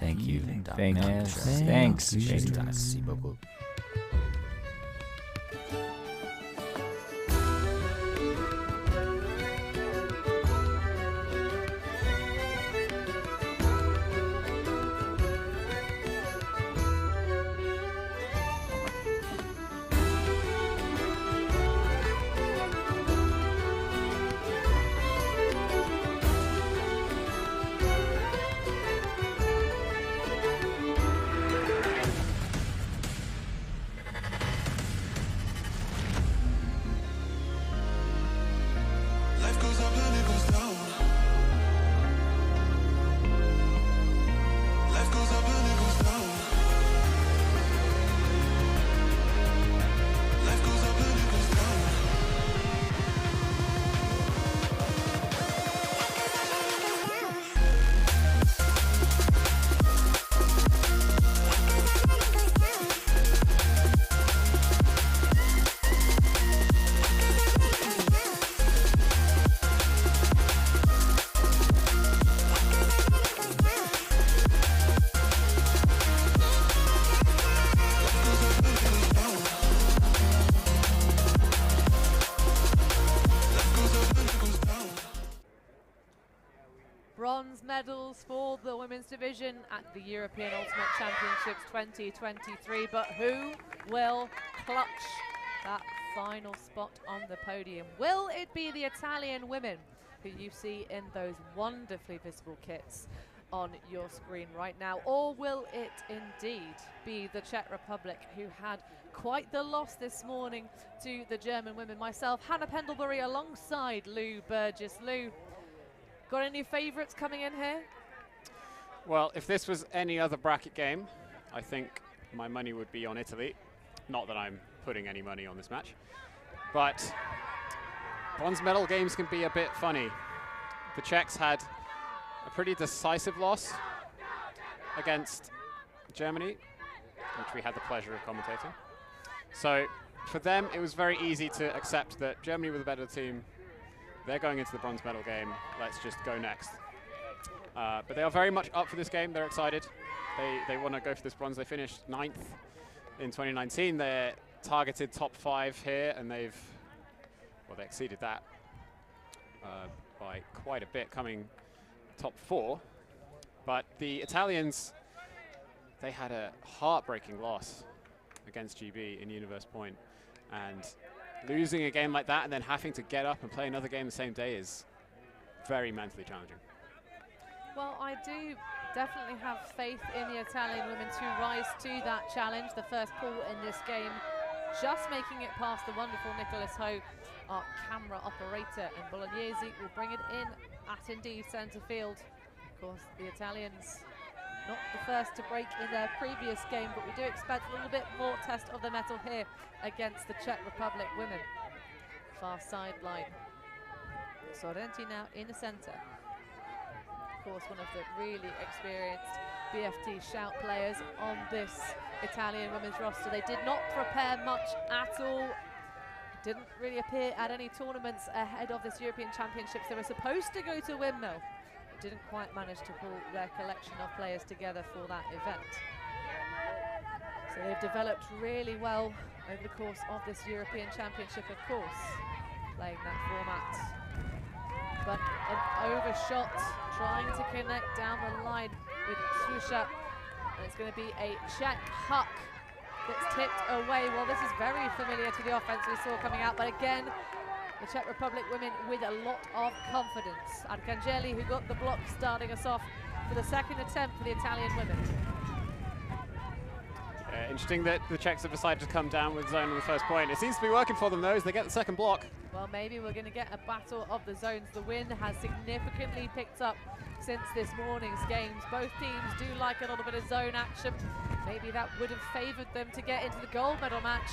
Thank you. Thanks. Merci beaucoup. Bronze medals for the women's division at the European Ultimate Championships 2023, but who will clutch that final spot on the podium? Will it be the Italian women who you see in those wonderfully visible kits on your screen right now, or will it indeed be the Czech Republic, who had quite the loss this morning to the German women? Myself, Hannah Pendlebury, alongside Lou Burgess. Lou, got any favourites coming in here? Well, if this was any other bracket game, I think my money would be on Italy. Not that I'm putting any money on this match, but bronze medal games can be a bit funny. The Czechs had a pretty decisive loss against Germany, which we had the pleasure of commentating. So for them, it was very easy to accept that Germany were the better team. They're going into the bronze medal game. Let's just go next. But they are very much up for this game. They're excited. They want to go for this bronze. They finished 9th in 2019. They're targeted top 5 here, and they exceeded that by quite a bit, coming top 4. But the Italians, they had a heartbreaking loss against GB in Universe Point, and losing a game like that and then having to get up and play another game the same day is very mentally challenging. Well, I do definitely have faith in the Italian women to rise to that challenge. The first pull in this game, just making it past the wonderful Nicholas Ho, our camera operator, and Bolognesi will bring it in at indeed centre field. Of course, the Italians not the first to break in their previous game, but we do expect a little bit more test of the metal here against the Czech Republic women. Far sideline. Sorrenti now in the centre. Of course, one of the really experienced BFT shout players on this Italian women's roster. They did not prepare much at all. Didn't really appear at any tournaments ahead of this European Championships. They were supposed to go to Windmill, but didn't quite manage to pull their collection of players together for that event. So they've developed really well over the course of this European Championship, of course, playing that format. But an overshot, trying to connect down the line with Susha, and it's going to be a Czech huck that's tipped away. Well, this is very familiar to the offense we saw coming out, but again, the Czech Republic women with a lot of confidence. Arcangeli, who got the block, starting us off for the second attempt for the Italian women. Interesting that the Czechs have decided to come down with zone on the first point. It seems to be working for them, though, as they get the second block. Well, maybe we're going to get a battle of the zones. The wind has significantly picked up since this morning's games. Both teams do like a little bit of zone action. Maybe that would have favoured them to get into the gold medal match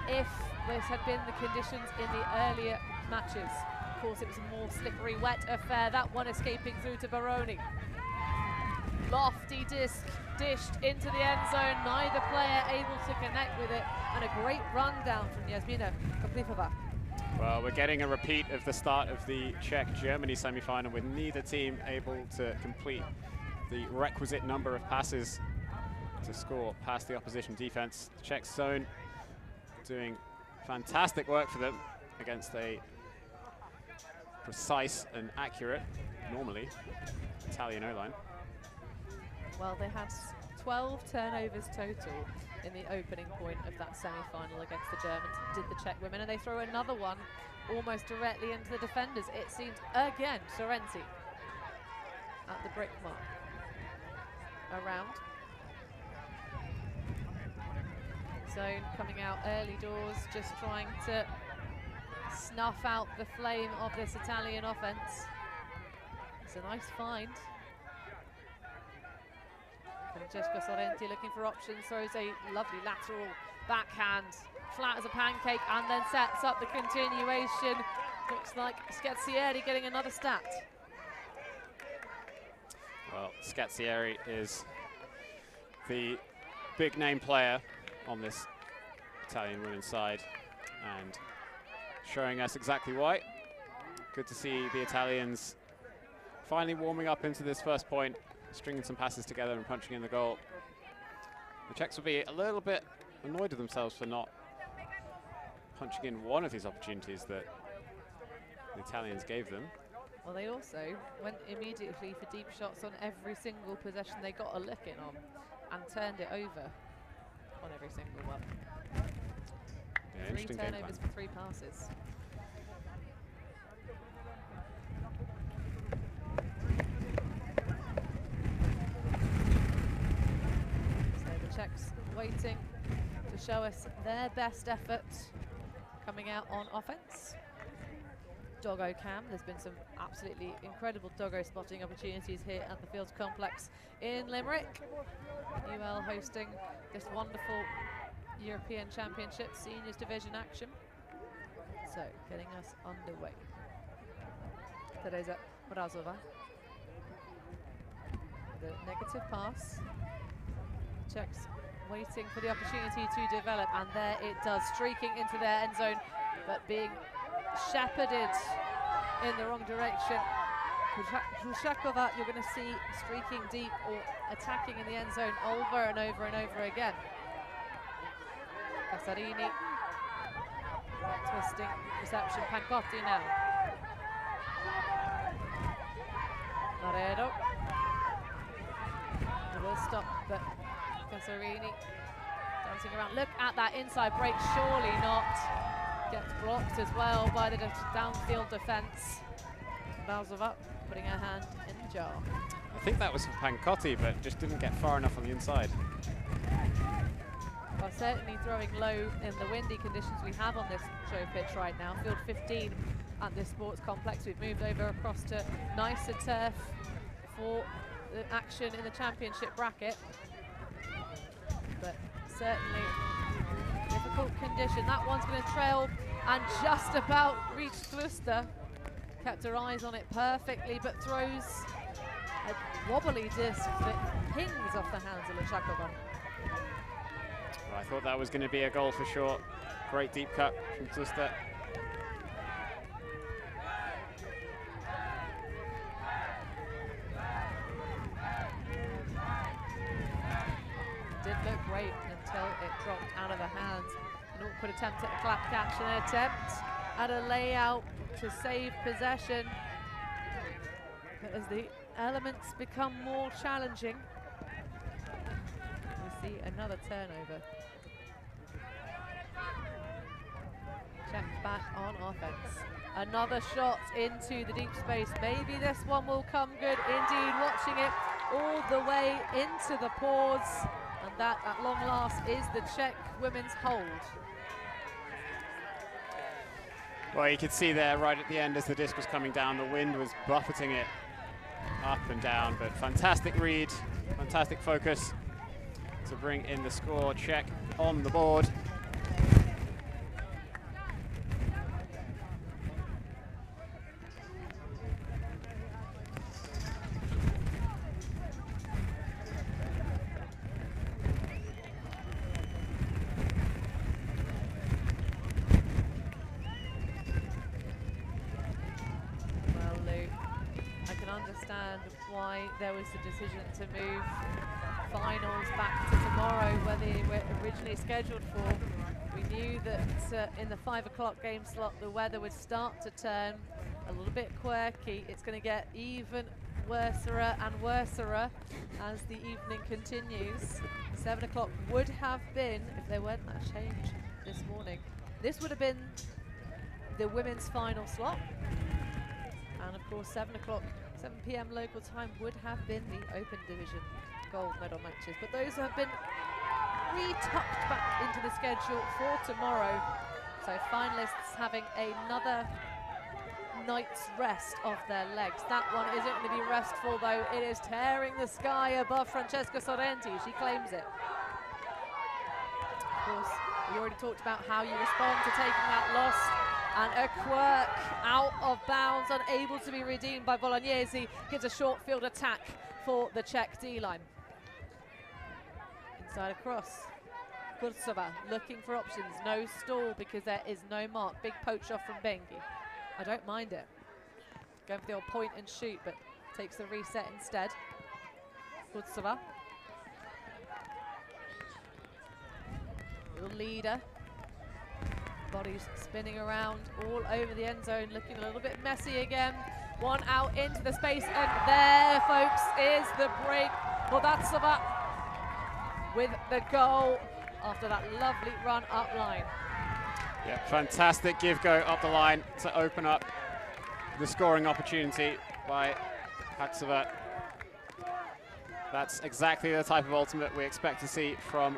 if this had been the conditions in the earlier matches. Of course, it was a more slippery, wet affair. That one escaping through to Baroni. Lofty disc dished into the end zone. Neither player able to connect with it. And a great rundown from Yasmina Koplivova. Well, we're getting a repeat of the start of the Czech-Germany semi-final with neither team able to complete the requisite number of passes to score past the opposition defense. The Czech zone doing fantastic work for them against a precise and accurate, normally, Italian O-line. Well, they had 12 turnovers total in the opening point of that semi-final against the Germans, did the Czech women, and they throw another one almost directly into the defenders. It seemed again Sorrenti at the brick mark. Around. Zone coming out early doors, just trying to snuff out the flame of this Italian offense. It's a nice find. Francesca Sorrenti looking for options, throws a lovely lateral backhand, flat as a pancake, and then sets up the continuation. Looks like Scazzieri getting another stat. Well, Scazzieri is the big name player on this Italian women's side and showing us exactly why. Good to see the Italians finally warming up into this first point, stringing some passes together and punching in the goal. The Czechs will be a little bit annoyed with themselves for not punching in one of these opportunities that the Italians gave them. Well, they also went immediately for deep shots on every single possession they got a lick in on and turned it over on every single one. Yeah, 3 turnovers for 3 passes. So the Czechs waiting to show us their best effort coming out on offense. Doggo cam. There's been some absolutely incredible doggo spotting opportunities here at the Fields Complex in Limerick. UL hosting this wonderful European Championship Seniors Division action. So, getting us underway. Teresa Mrazova. The negative pass. Czechs waiting for the opportunity to develop, and there it does, streaking into their end zone, but being shepherded in the wrong direction. Hrushakova, you're going to see streaking deep or attacking in the end zone over and over and over again. Casarini, twisting reception, Pancotti now. Naredo. He will stop, but Casarini dancing around. Look at that inside break, surely not. Gets blocked as well by the downfield defense. Mrazova putting her hand in the jar. I think that was for Pancotti, but just didn't get far enough on the inside. Well, certainly throwing low in the windy conditions we have on this show pitch right now. Field 15 at this sports complex. We've moved over across to nicer turf for the action in the championship bracket. But certainly difficult condition. That one's going to trail and just about reach Kluster. Kept her eyes on it perfectly, but throws a wobbly disc that pings off the hands of Lechakova. Well, I thought that was going to be a goal for sure. Great deep cut from Kluster. Did look great until it dropped out of her hands. An awkward attempt at a clap catch, an attempt at a layout to save possession. But as the elements become more challenging, we see another turnover. Checked back on offense. Another shot into the deep space. Maybe this one will come good. Indeed, watching it all the way into the paws. And that, at long last, is the Czech women's hold. Well, you could see there right at the end as the disc was coming down, the wind was buffeting it up and down, but fantastic read, fantastic focus to bring in the score. Czech on the board. why there was the decision to move finals back to tomorrow, where they were originally scheduled for. We knew that in the 5 o'clock game slot, the weather would start to turn a little bit quirky. It's going to get even worser and worser as the evening continues. 7 o'clock would have been, if there weren't that change this morning, this would have been the women's final slot. And of course 7 p.m. local time would have been the open division gold medal matches. But those have been re-tucked back into the schedule for tomorrow. So finalists having another night's rest off their legs. That one isn't going to be restful though. It is tearing the sky above Francesca Sorrenti. She claims it. Of course, we already talked about how you respond to taking that loss. And a quirk out of bounds, unable to be redeemed by Bolognesi. Gives a short field attack for the Czech D-line. Inside across. Kurzova looking for options. No stall because there is no mark. Big poach off from Bengi. I don't mind it. Going for the old point and shoot, but takes the reset instead. Kurzova. Little leader. Bodies spinning around all over the end zone, looking a little bit messy again. One out into the space, and there, folks, is the break. Moldavtseva with the goal after that lovely run up line. Yeah, fantastic give-go up the line to open up the scoring opportunity by Haksova. That's exactly the type of ultimate we expect to see from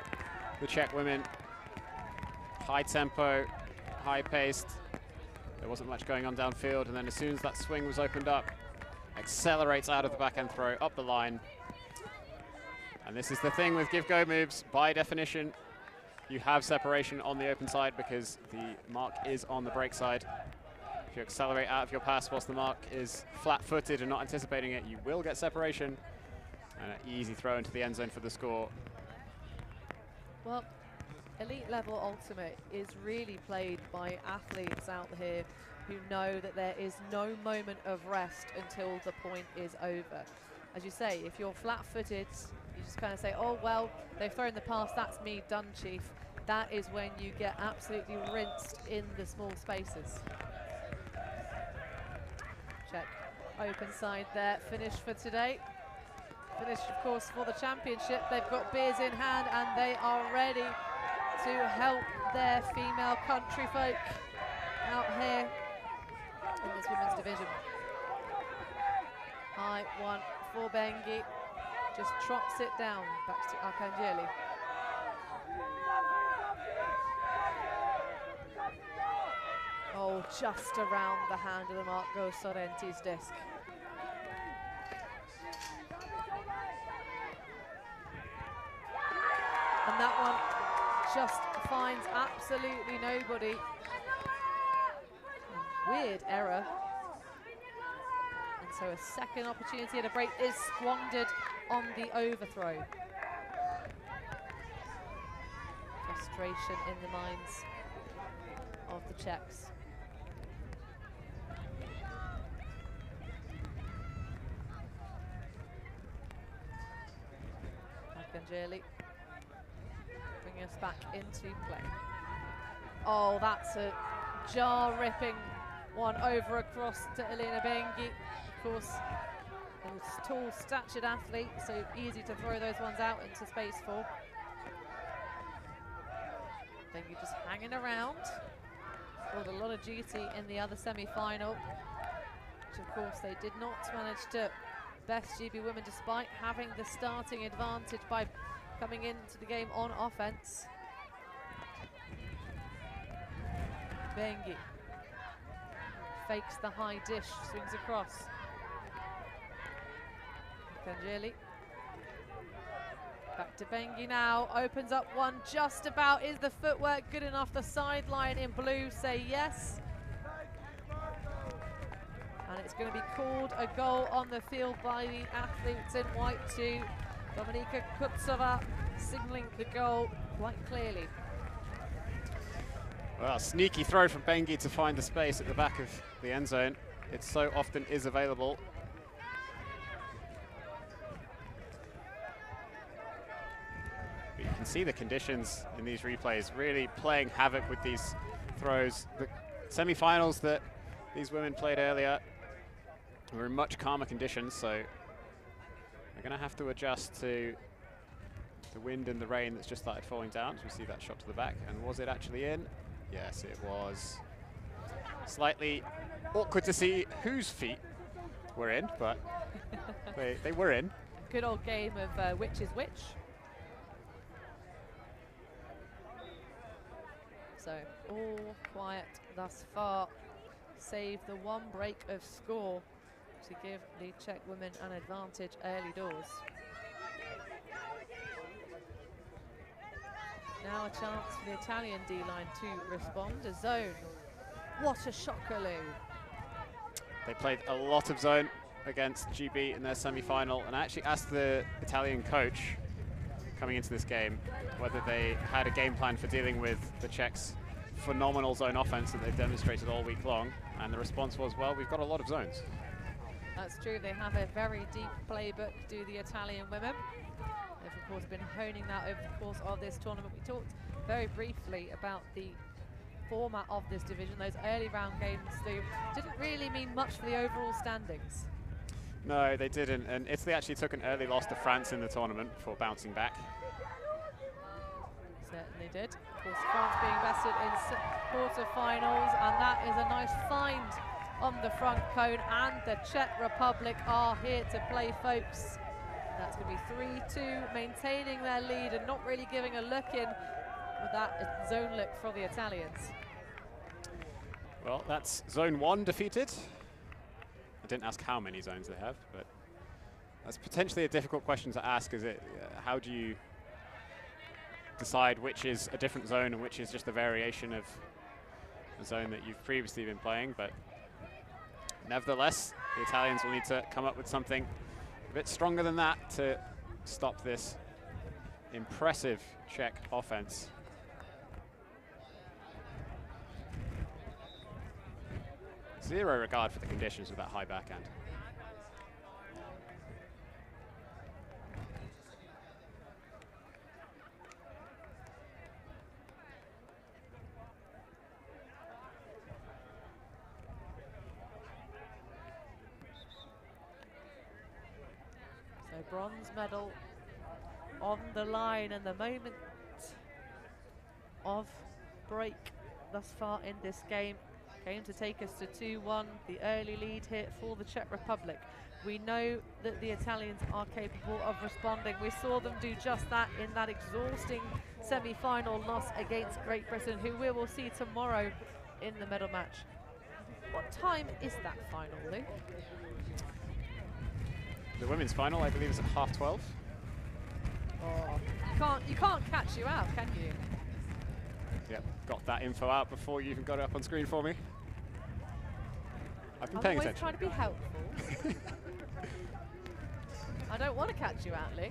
the Czech women. High tempo, high paced. There wasn't much going on downfield, and then as soon as that swing was opened up, accelerates out of the backhand throw, up the line. And this is the thing with give-go moves. By definition, you have separation on the open side because the mark is on the break side. If you accelerate out of your pass whilst the mark is flat-footed and not anticipating it, you will get separation. And an easy throw into the end zone for the score. Well, elite level ultimate is really played by athletes out here who know that there is no moment of rest until the point is over. As you say, if you're flat-footed, you just kind of say, oh, well, they've thrown the pass, that's me done, Chief. That is when you get absolutely rinsed in the small spaces. Check. Open side there, finish for today. Finish, of course, for the championship. They've got beers in hand and they are ready to help their female country folk out here in this women's division. High one for Bengi. Just trots it down back to Arcangeli. Oh, just around the hand of the mark goes Sorrenti's disc. And that one just finds absolutely nobody. Weird error. And so a second opportunity at a break is squandered on the overthrow. Frustration in the minds of the Czechs. Arcangeli bringing us back into play. Oh, that's a jaw-ripping one over across to Elena Bengi. Of course, a tall, statured athlete, so easy to throw those ones out into space for. Bengi just hanging around. Got a lot of duty in the other semi-final, which of course they did not manage to best GB women despite having the starting advantage by coming into the game on offense. Bengi fakes the high dish, swings across. Arcangeli. Back to Bengi now, opens up one just about. Is the footwork good enough? The sideline in blue say yes. And it's going to be called a goal on the field by the athletes in white too. Dominika Kurzova signaling the goal quite clearly. Well, sneaky throw from Bengi to find the space at the back of the end zone. It so often is available. see the conditions in these replays really playing havoc with these throws. The semi-finals that these women played earlier were in much calmer conditions, so they're going to have to adjust to the wind and the rain that's just started falling down. So we see that shot to the back, and was it actually in? Yes, it was. Slightly awkward to see whose feet were in, but they were in. Good old game of which is which. So all quiet thus far, save the one break of score to give the Czech women an advantage early doors. Now a chance for the Italian D-line to respond. A zone. What a shocker, Lou. They played a lot of zone against GB in their semi-final, and I actually asked the Italian coach coming into this game whether they had a game plan for dealing with the Czechs' phenomenal zone offense that they've demonstrated all week long, and the response was, well, we've got a lot of zones. That's true. They have a very deep playbook, do the Italian women. They've, of course, been honing that over the course of this tournament. We talked very briefly about the format of this division. Those early round games, they didn't really mean much for the overall standings. No, they didn't, and Italy actually took an early loss to France in the tournament before bouncing back. Certainly did. Of course, France being bested in quarter-finals, and that is a nice find on the front cone, and the Czech Republic are here to play, folks. That's going to be 3-2, maintaining their lead and not really giving a look in with that zone look for the Italians. Well, that's zone 1 defeated. I didn't ask how many zones they have, but that's potentially a difficult question to ask. Is it, how do you decide which is a different zone and which is just a variation of a zone that you've previously been playing? But nevertheless, the Italians will need to come up with something a bit stronger than that to stop this impressive Czech offense. Zero regard for the conditions with that high backhand. So bronze medal on the line, and the moment of break thus far in this game came to take us to 2-1, the early lead here for the Czech Republic. We know that the Italians are capable of responding. We saw them do just that in that exhausting semi-final loss against Great Britain, who we will see tomorrow in the medal match. What time is that final, Lou? The women's final, I believe, is at 12:30. Oh, you can't catch you out, can you? Yep, got that info out before you even got it up on screen for me. I've been I'm paying always attention. trying to be helpful. I don't want to catch you out, Lee.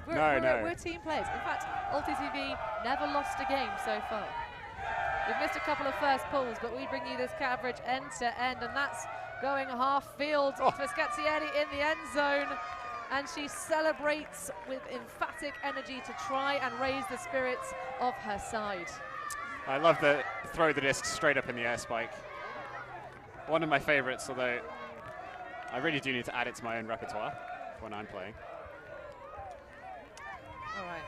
We're team players. In fact, UltiTV never lost a game so far. We've missed a couple of first pulls, but we bring you this coverage end to end, and that's going half field for Scazzieri in the end zone. And she celebrates with emphatic energy to try and raise the spirits of her side. I love the throw the disc straight up in the air spike. One of my favorites, although I really do need to add it to my own repertoire when I'm playing. All right,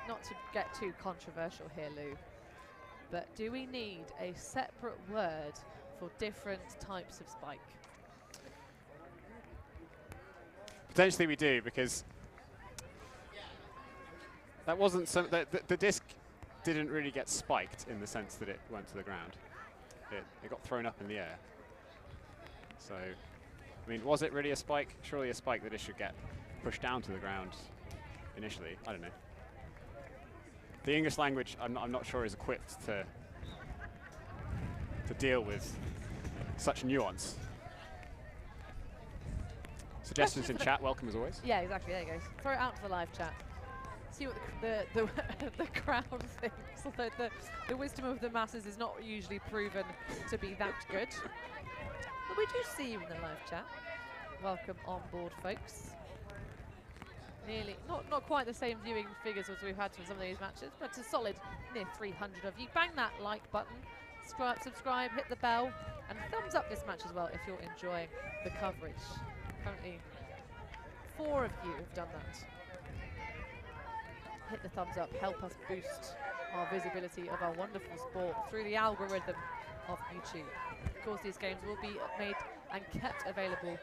not to get too controversial here, Lou, but do we need a separate word for different types of spike? Potentially we do, because that wasn't some, the disc didn't really get spiked in the sense that it went to the ground. It got thrown up in the air. So, I mean, was it really a spike? Surely a spike that it should get pushed down to the ground initially. I don't know. The English language, I'm not sure, is equipped to deal with such nuance. Suggestions in chat, welcome as always. Yeah, exactly. There you go. Throw it out to the live chat. See what the crowd thinks. Although the wisdom of the masses is not usually proven to be that good. But we do see you in the live chat. Welcome on board, folks. nearly, not quite the same viewing figures as we've had from some of these matches, but a solid near 300 of you. Bang that like button, subscribe, hit the bell, and thumbs up this match as well if you're enjoying the coverage. Currently, 4 of you have done that. Hit the thumbs up, help us boost our visibility of our wonderful sport through the algorithm of YouTube. Of course, these games will be made and kept available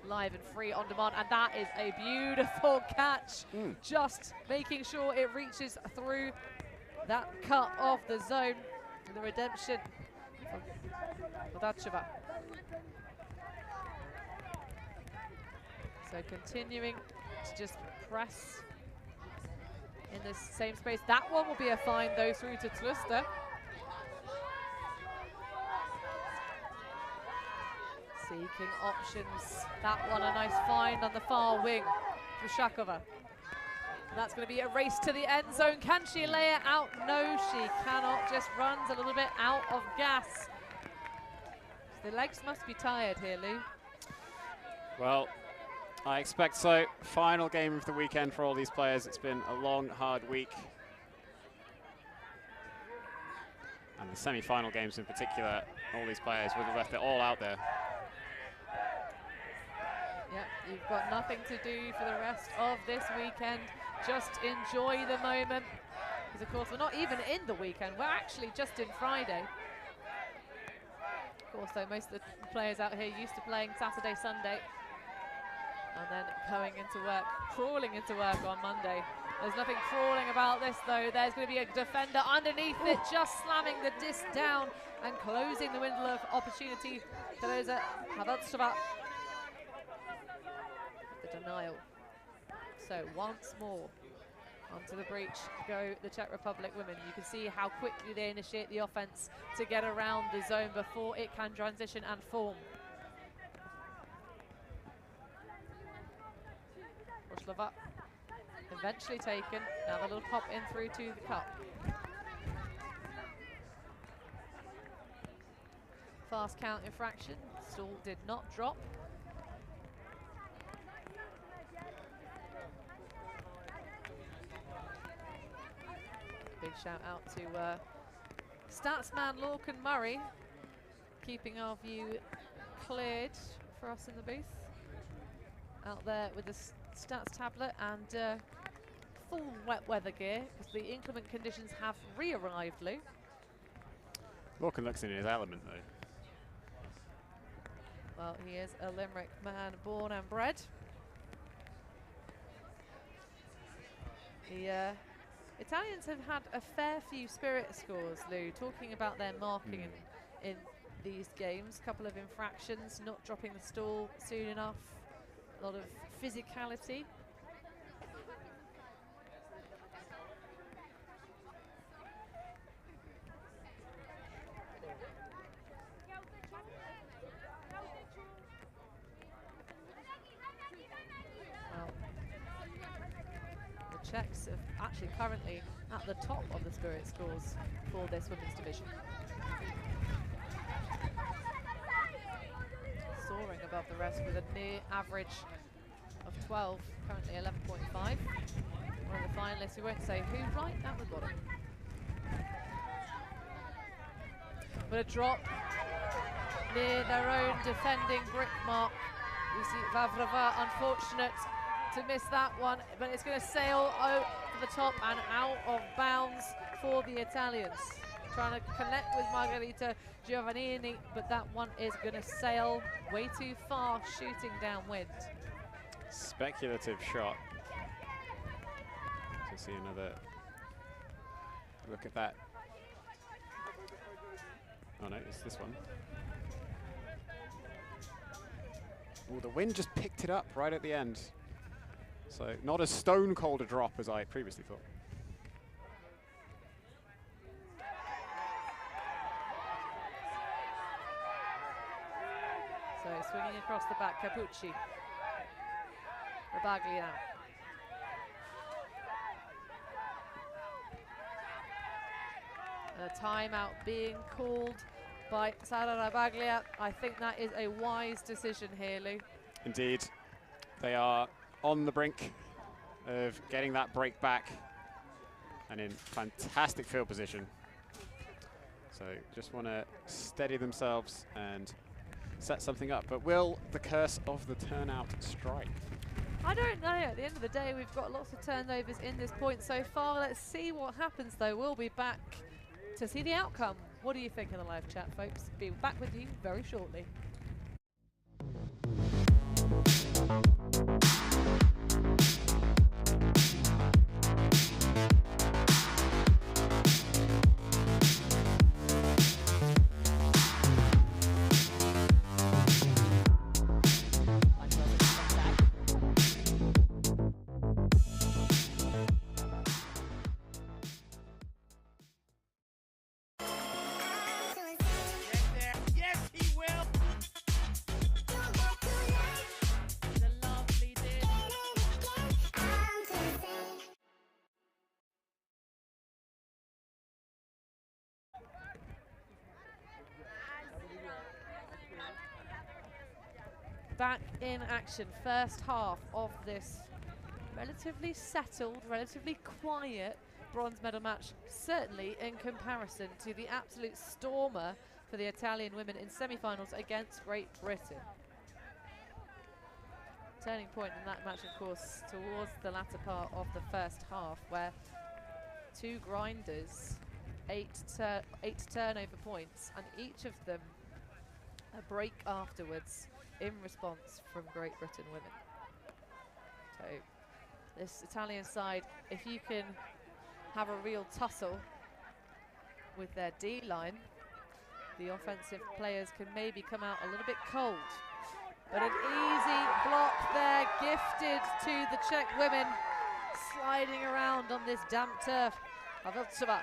live and free on demand, and that is a beautiful catch. Just making sure it reaches through that cut of the zone. The redemption from Kodacheva. So continuing to just press in this same space. That one will be a find though through to Tluster. Seeking options. That one a nice find on the far wing for Shakova. And that's going to be a race to the end zone. Can she lay it out? No, she cannot. Just runs a little bit out of gas. The legs must be tired here, Lou. Well, I expect so. Final game of the weekend for all these players. It's been a long, hard week. And the semi-final games in particular, all these players would have left it all out there. Yep, you've got nothing to do for the rest of this weekend. Just enjoy the moment. Because of course we're not even in the weekend, we're actually just in Friday. Of course though, most of the players out here used to playing Saturday, Sunday. And then going into work, crawling into work on Monday. There's nothing crawling about this though. There's going to be a defender underneath it, just slamming the disc down and closing the window of opportunity. Teresa Havatsova. The denial. So once more, onto the breach go the Czech Republic women. You can see how quickly they initiate the offense to get around the zone before it can transition and form. Roslava eventually taken. Now the little pop in through to the cup. Fast count infraction. Stall did not drop. Big shout out to Statsman Lorcan Murray, keeping our view cleared for us in the booth. Out there with the stats tablet and full wet weather gear, because the inclement conditions have re-arrived, Lou. Lorcan looks in his element though. Well, he is a Limerick man, born and bred. The Italians have had a fair few spirit scores, Lou, talking about their marking in these games. Couple of infractions, not dropping the stall soon enough, a lot of physicality. Czechs are actually currently at the top of the spirit scores for this women's division. Soaring above the rest with a near average of 12, currently 11.5. One of the finalists, we won't say who, right down the bottom. But a drop near their own defending brick mark. We see Vavrava, unfortunate to miss that one, but it's going to sail over the top and out of bounds for the Italians. Trying to connect with Margherita Giovannini, but that one is going to sail way too far, shooting downwind. Speculative shot. To see another look at that. Oh no, it's this one. Oh, the wind just picked it up right at the end. So not as stone cold a drop as I previously thought. So swinging across the back, Capucci. Rabaglia. And a timeout being called by Sara Rabaglia. I think that is a wise decision here, Lou. Indeed. They are on the brink of getting that break back and in fantastic field position. So just want to steady themselves and set something up. But will the curse of the turnout strike? I don't know. At the end of the day, we've got lots of turnovers in this point so far. Let's see what happens, though. We'll be back to see the outcome. What do you think in the live chat, folks? Be back with you very shortly. Back in action, first half of this relatively settled, relatively quiet bronze medal match, certainly in comparison to the absolute stormer for the Italian women in semi-finals against Great Britain. Turning point in that match, of course, towards the latter part of the first half, where two grinders, eight turnover points, and each of them a break afterwards in response from Great Britain women. So this Italian side, if you can have a real tussle with their D-line, the offensive players can maybe come out a little bit cold. But an easy block there, gifted to the Czech women, sliding around on this damp turf. Paveltsova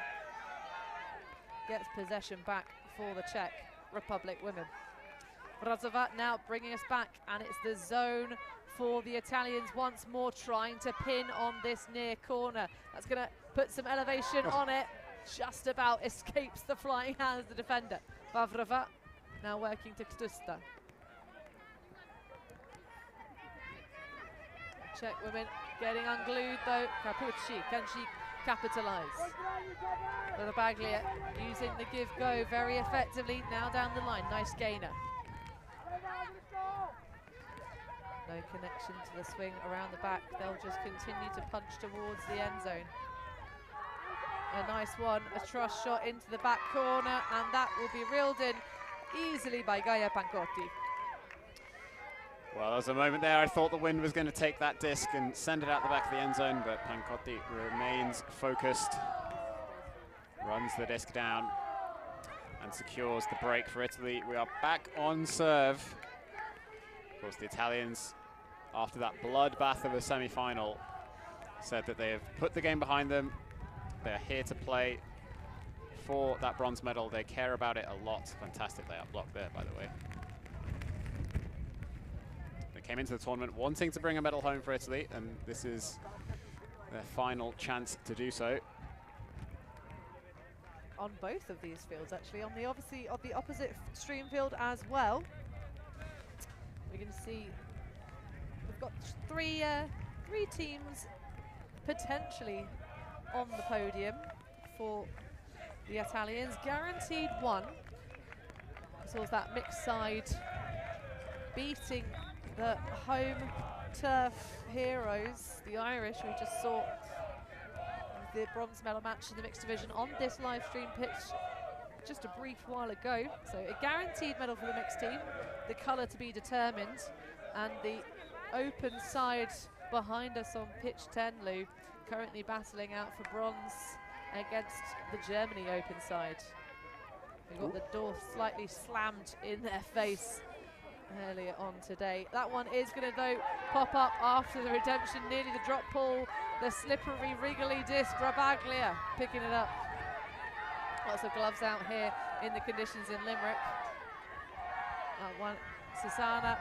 gets possession back for the Czech Republic women. Razovat now bringing us back, and it's the zone for the Italians once more, trying to pin on this near corner. That's going to put some elevation on it. Just about escapes the flying hands of the defender. Vavrova now working to Ktusta. Czech women getting unglued though. Capucci, can she capitalise? Rabaglia using the give-go very effectively. Now down the line, nice gainer. No connection to the swing around the back. They'll just continue to punch towards the end zone. A nice one, a truss shot into the back corner, and that will be reeled in easily by Gaia Pancotti. Well, there was a moment there I thought the wind was going to take that disc and send it out the back of the end zone, but Pancotti remains focused, runs the disc down, and secures the break for Italy. We are back on serve. Of course, the Italians, after that bloodbath of a semi-final, said that they have put the game behind them. They are here to play for that bronze medal. They care about it a lot. Fantastic layout block there, by the way. They came into the tournament wanting to bring a medal home for Italy, and this is their final chance to do so. On both of these fields, actually, on the opposite stream field as well. We're going to see we've got three teams potentially on the podium for the Italians. Guaranteed one. So was that mixed side beating the home turf heroes, the Irish. We just saw the bronze medal match in the mixed division on this live stream pitch just a brief while ago. So a guaranteed medal for the mixed team, the colour to be determined, and the open side behind us on pitch 10, Lou, currently battling out for bronze against the Germany open side. They got the door slightly slammed in their face earlier on today. That one is going to, though, pop up after the redemption, nearly the drop pull, the slippery, wriggly disc. Rabaglia picking it up. Lots of gloves out here in the conditions in Limerick. That one, Susanna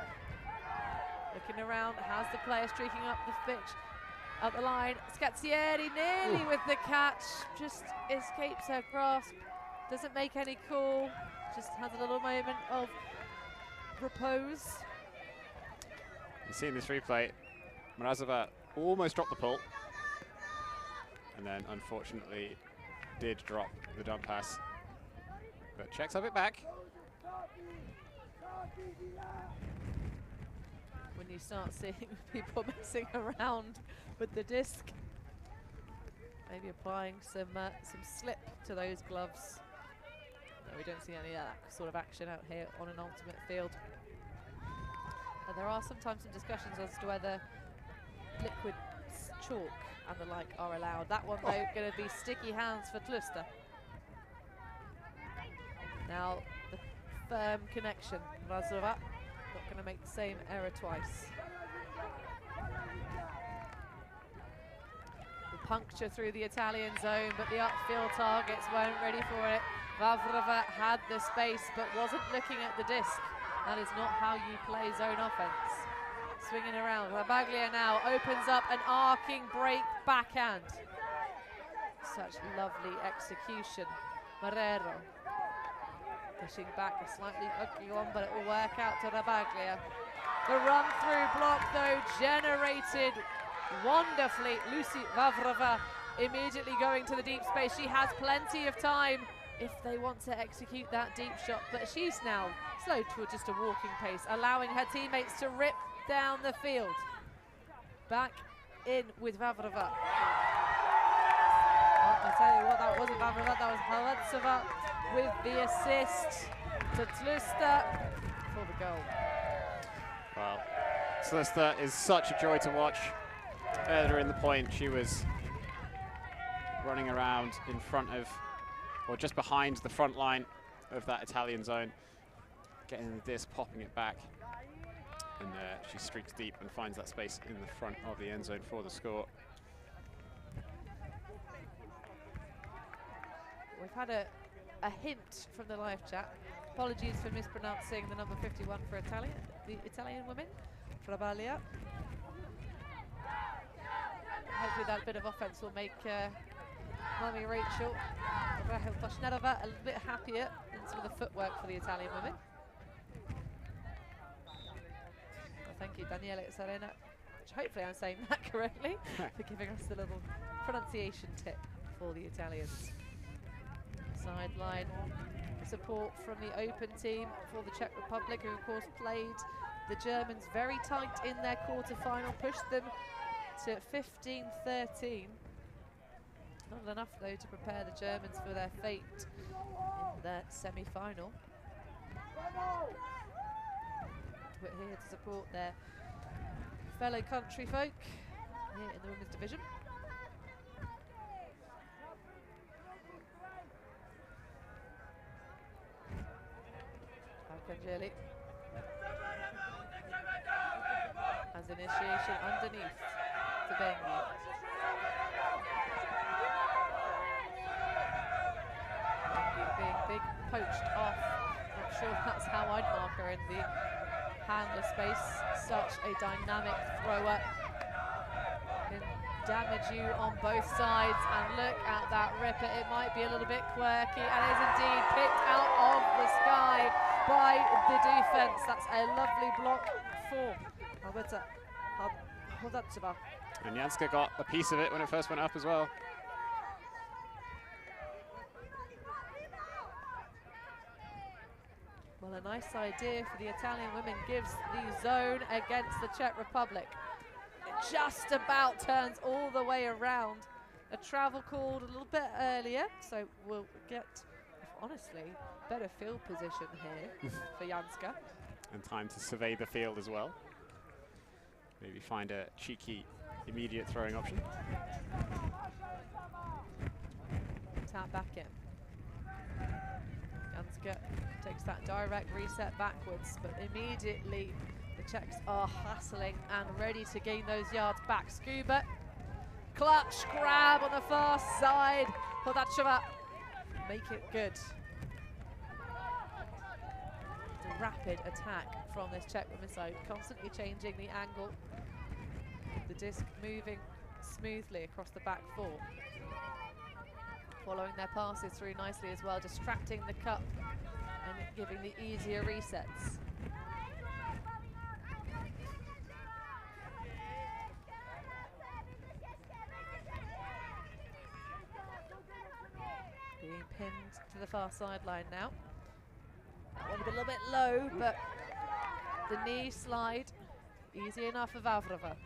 looking around, has the player streaking up the pitch, up the line. Scazzieri nearly with the catch, just escapes her grasp, doesn't make any call, just has a little moment of repose. You see in this replay, Mrazova almost dropped the pull. And then, unfortunately, did drop the jump pass. But Czechs have it back. When you start seeing people messing around with the disc, maybe applying some slip to those gloves. No, we don't see any of that sort of action out here on an ultimate field. And there are sometimes some discussions as to whether liquid chalk and the like are allowed. That one, though, going to be sticky hands for Tlusta. Now, the firm connection. Vazova not going to make the same error twice. The puncture through the Italian zone, but the upfield targets weren't ready for it. Vavrova had the space, but wasn't looking at the disc. That is not how you play zone offense. Swinging around. Rabaglia now opens up an arcing break backhand. Such lovely execution. Marrero pushing back a slightly ugly one, but it will work out to Rabaglia. The run through block, though, generated wonderfully. Lucy Vavrova immediately going to the deep space. She has plenty of time if they want to execute that deep shot, but she's now slowed to just a walking pace, allowing her teammates to rip down the field. Back in with Vavrova. Oh, I tell you what, that wasn't Vavrova, that was Halentsova with the assist to Tlusta for the goal. Well, Tlusta is such a joy to watch. Earlier in the point, she was running around in front of, or just behind the front line of that Italian zone, getting the disc, popping it back. And she streaks deep and finds that space in the front of the end zone for the score. We've had a hint from the live chat. Apologies for mispronouncing the number 51 for the Italian women, Rabaglia. Hopefully that bit of offense will make Mummy Rachel Vashnarova a little bit happier in some of the footwork for the Italian women. Well, thank you, Daniele Serena. Hopefully I'm saying that correctly, for giving us the little pronunciation tip for the Italians. Sideline support from the open team for the Czech Republic, who of course played the Germans very tight in their quarter-final, pushed them to 15-13. Not enough, though, to prepare the Germans for their fate in their semi-final. We're here to support their fellow country folk here in the women's division. Arcangeli has initiation underneath to Bengi. Being big poached off. Not sure that's how I'd mark her in the handler space. Such a dynamic thrower. Can damage you on both sides. And look at that ripper. It might be a little bit quirky, and is indeed picked out of the sky by the defense. That's a lovely block for Alberta Hodatsova. And Janska got a piece of it when it first went up as well. Well, a nice idea for the Italian women gives the zone against the Czech Republic. It just about turns all the way around. A travel called a little bit earlier, so we'll get, honestly, better field position here for Janska. And time to survey the field as well. Maybe find a cheeky, immediate throwing option. Tap back in. Janska takes that direct reset backwards, but immediately the Czechs are hustling and ready to gain those yards back. Scuba, clutch grab on the far side. Hodacheva, make it good. The rapid attack from this Czech women's side, constantly changing the angle. The disc moving smoothly across the back four. Following their passes through nicely as well, distracting the cup and giving the easier resets. pinned to the far sideline now. That one a little bit low, but the knee slide, easy enough for Vavrova.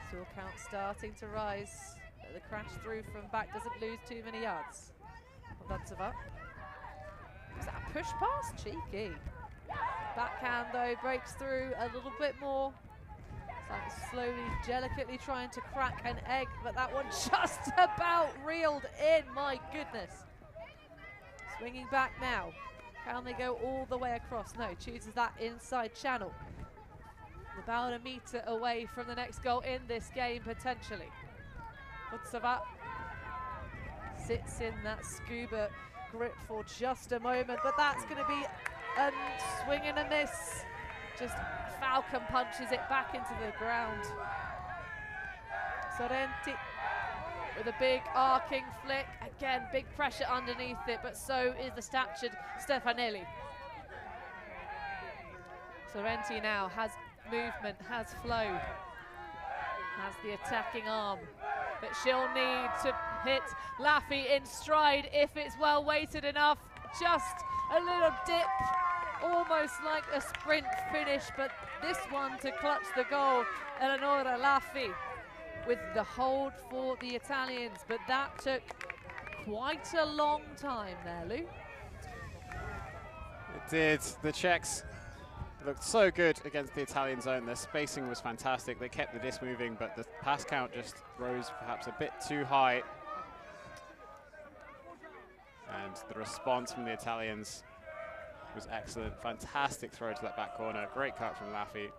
Still count starting to rise. The crash through from back doesn't lose too many yards. Vavrontsova. Was that a push pass? Cheeky. Backhand though breaks through a little bit more. It's like slowly, delicately trying to crack an egg, but that one just about reeled in. My goodness. Swinging back now. Can they go all the way across? No, chooses that inside channel. About a meter away from the next goal in this game, potentially. Vavrontsova sits in that scuba grip for just a moment, but that's going to be a swing and a miss. Just Falcon punches it back into the ground. Sorrenti with a big arcing flick. Again, big pressure underneath it, but so is the statured Stefanelli. Sorrenti now has movement, has flow, has the attacking arm, but she'll need to hit Laffy in stride if it's well weighted enough. Just a little dip, almost like a sprint finish, but this one to clutch the goal. Eleonora Laffy with the hold for the Italians, but that took quite a long time there, Lou. It did. The Czechs looked so good against the Italian zone. Their spacing was fantastic. They kept the disc moving, but the pass count just rose perhaps a bit too high. And the response from the Italians was excellent. Fantastic throw to that back corner. Great cut from Laffy.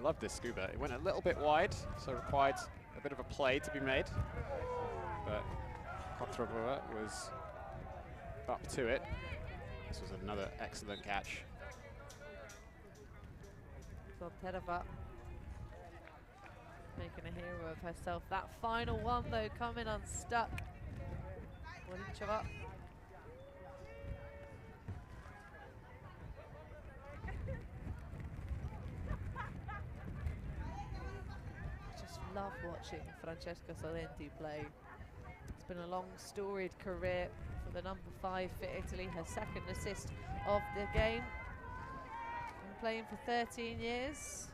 Love this scuba. It went a little bit wide, so required a bit of a play to be made. But Kotrobova was up to it. This was another excellent catch. Terva making a hero of herself. That final one though, coming unstuck. Wolichova. Just love watching Francesca Sorrenti play. It's been a long storied career for the number 5 for Italy, her second assist of the game. Playing for 13 years.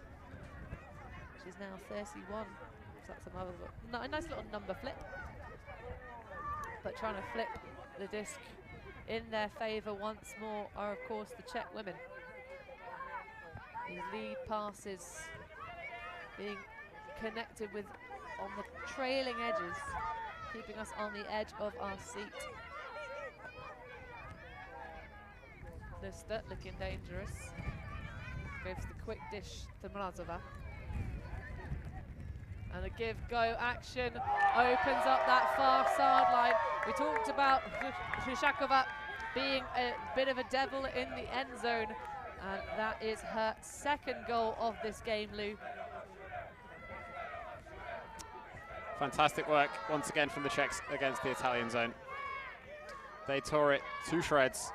She's now 31. So that's another nice little number flip. But trying to flip the disc in their favour once more are, of course, the Czech women. These lead passes being connected with on the trailing edges, keeping us on the edge of our seat. Luster looking dangerous. Gives the quick dish to Mrazova. And the give-go action opens up that far sideline. We talked about Shishakova being a bit of a devil in the end zone, and that is her second goal of this game, Lou. Fantastic work once again from the Czechs against the Italian zone. They tore it to shreds.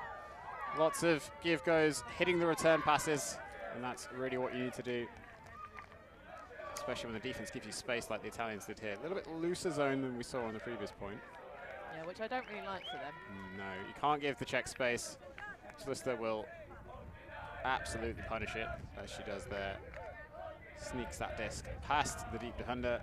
Lots of give-goes, hitting the return passes. And that's really what you need to do, especially when the defense gives you space like the Italians did here. A little bit looser zone than we saw on the previous point. Yeah, which I don't really like for them. No, you can't give the Czech space. Sluster will absolutely punish it, as she does there. Sneaks that disc past the deep defender.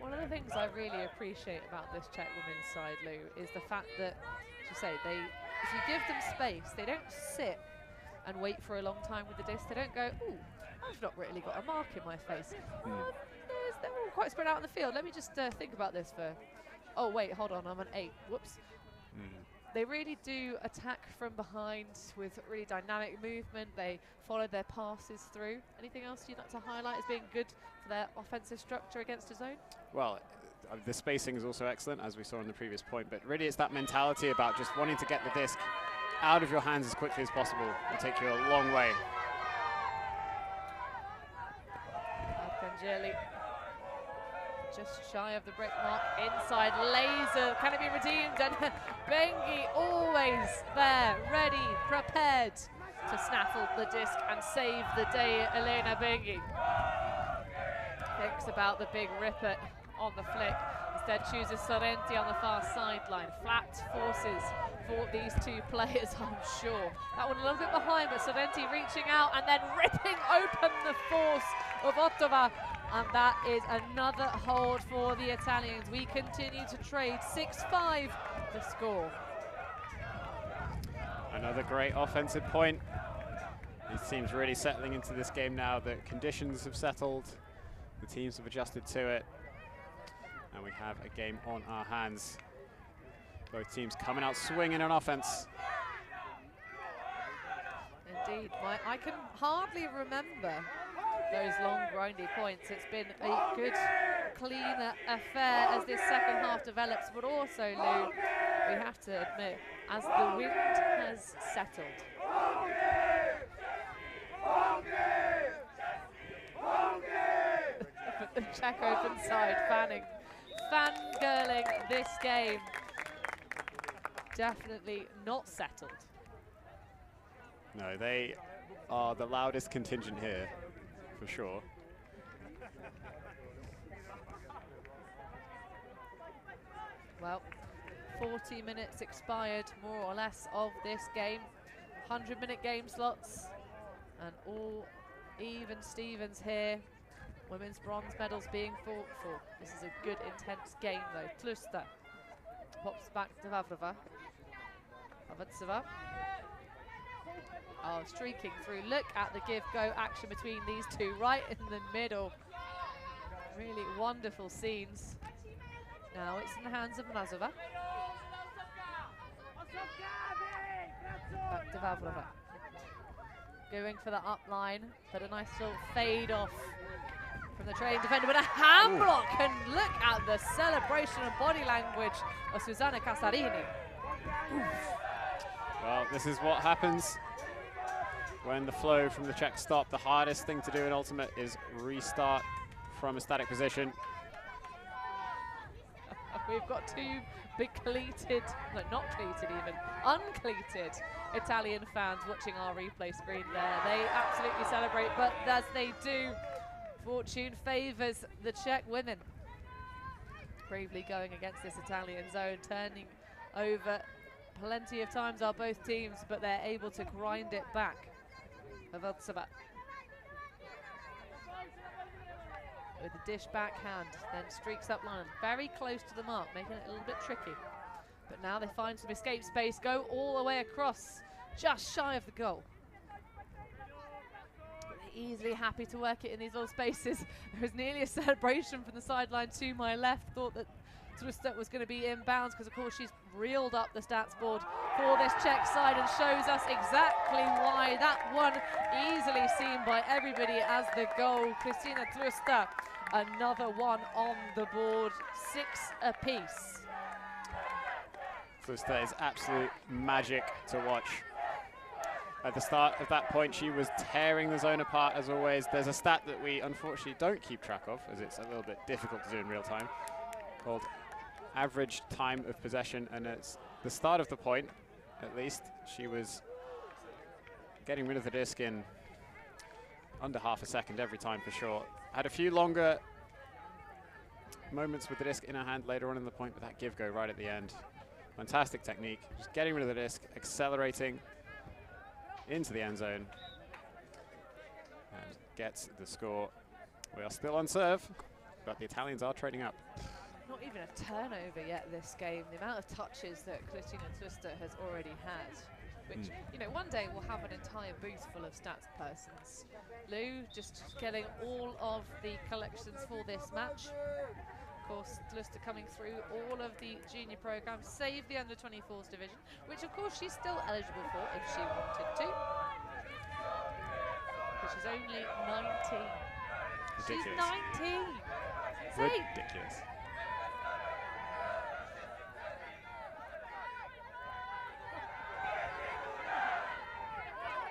One of the things I really appreciate about this Czech women's side, Lou, is the fact that, as you say, if you give them space, they don't sit and wait for a long time with the disc. They don't go, ooh, I've not really got a mark in my face. They're all quite spread out in the field. Let me just think about this for, oh wait, hold on, I'm an 8, whoops. They really do attack from behind with really dynamic movement. They follow their passes through. Anything else you'd like to highlight as being good for their offensive structure against a zone? Well, the spacing is also excellent, as we saw in the previous point, but really it's that mentality about just wanting to get the disc out of your hands as quickly as possible will take you a long way. Arcangeli just shy of the break mark, inside laser, can it be redeemed? And Bengi always there, ready, prepared. to snaffle the disc and save the day. Elena Bengi thinks about the big ripper on the flick. Instead chooses Sorrenti on the far sideline. Flat forces for these two players, I'm sure. That one a little bit behind, but Sorrenti reaching out and then ripping open the force of Ottova. And that is another hold for the Italians. We continue to trade 6-5 the score. Another great offensive point. These teams really settling into this game now. The conditions have settled. The teams have adjusted to it. And we have a game on our hands. Both teams coming out swinging on offense. Indeed. I can hardly remember those long grindy points. It's been a good, cleaner affair as this second half develops, but also, Lou, we have to admit, as the wind has settled. The Czech open side fangirling this game. Definitely not settled. No, they are the loudest contingent here, for sure. Well, 40 minutes expired, more or less, of this game. 100-minute game slots, and all even Stevens here. Women's bronze medals being fought for. This is a good, intense game, though. Tlusta pops back to Vavrova. Avadzova. Oh, streaking through. Look at the give-go action between these two, right in the middle. Really wonderful scenes. Now it's in the hands of Mazova. Back to Vavrova. Going for the up line, but a nice little fade off from the trained defender, but a hand block, and look at the celebration and body language of Susanna Casarini. Well, this is what happens when the flow from the Czech stop. The hardest thing to do in Ultimate is restart from a static position. We've got two big cleated, no, not cleated even, uncleated Italian fans watching our replay screen there. They absolutely celebrate, but as they do, fortune favours the Czech women. Bravely going against this Italian zone, turning over plenty of times are both teams, but they're able to grind it back. Avadzova with the dish backhand, then streaks up line, very close to the mark, making it a little bit tricky. But now they find some escape space, go all the way across, just shy of the goal. They're easily happy to work it in these little spaces. There was nearly a celebration from the sideline to my left. Thought that Tlusta was going to be inbounds because, of course, she's reeled up the stats board for this Czech side and shows us exactly why. That one easily seen by everybody as the goal. Kristina Tlusta, another one on the board, 6 apiece. Tlusta is absolute magic to watch. At the start of that point, she was tearing the zone apart as always. There's a stat that we unfortunately don't keep track of, as it's a little bit difficult to do in real time, called average time of possession, and at the start of the point, at least, she was getting rid of the disc in under half a second every time for sure. Had a few longer moments with the disc in her hand later on in the point, but that give-go right at the end. Fantastic technique, just getting rid of the disc, accelerating into the end zone, and gets the score. We are still on serve, but the Italians are trading up. Not even a turnover yet this game. The amount of touches that Kristina Tlusta has already had, which, you know, one day we'll have an entire booth full of stats persons. Lou just getting all of the collections for this match. Of course, Tlusta coming through all of the junior programs, save the under-24s division, which of course she's still eligible for if she wanted to. But she's only 19. Ridiculous. She's 19. Ridiculous.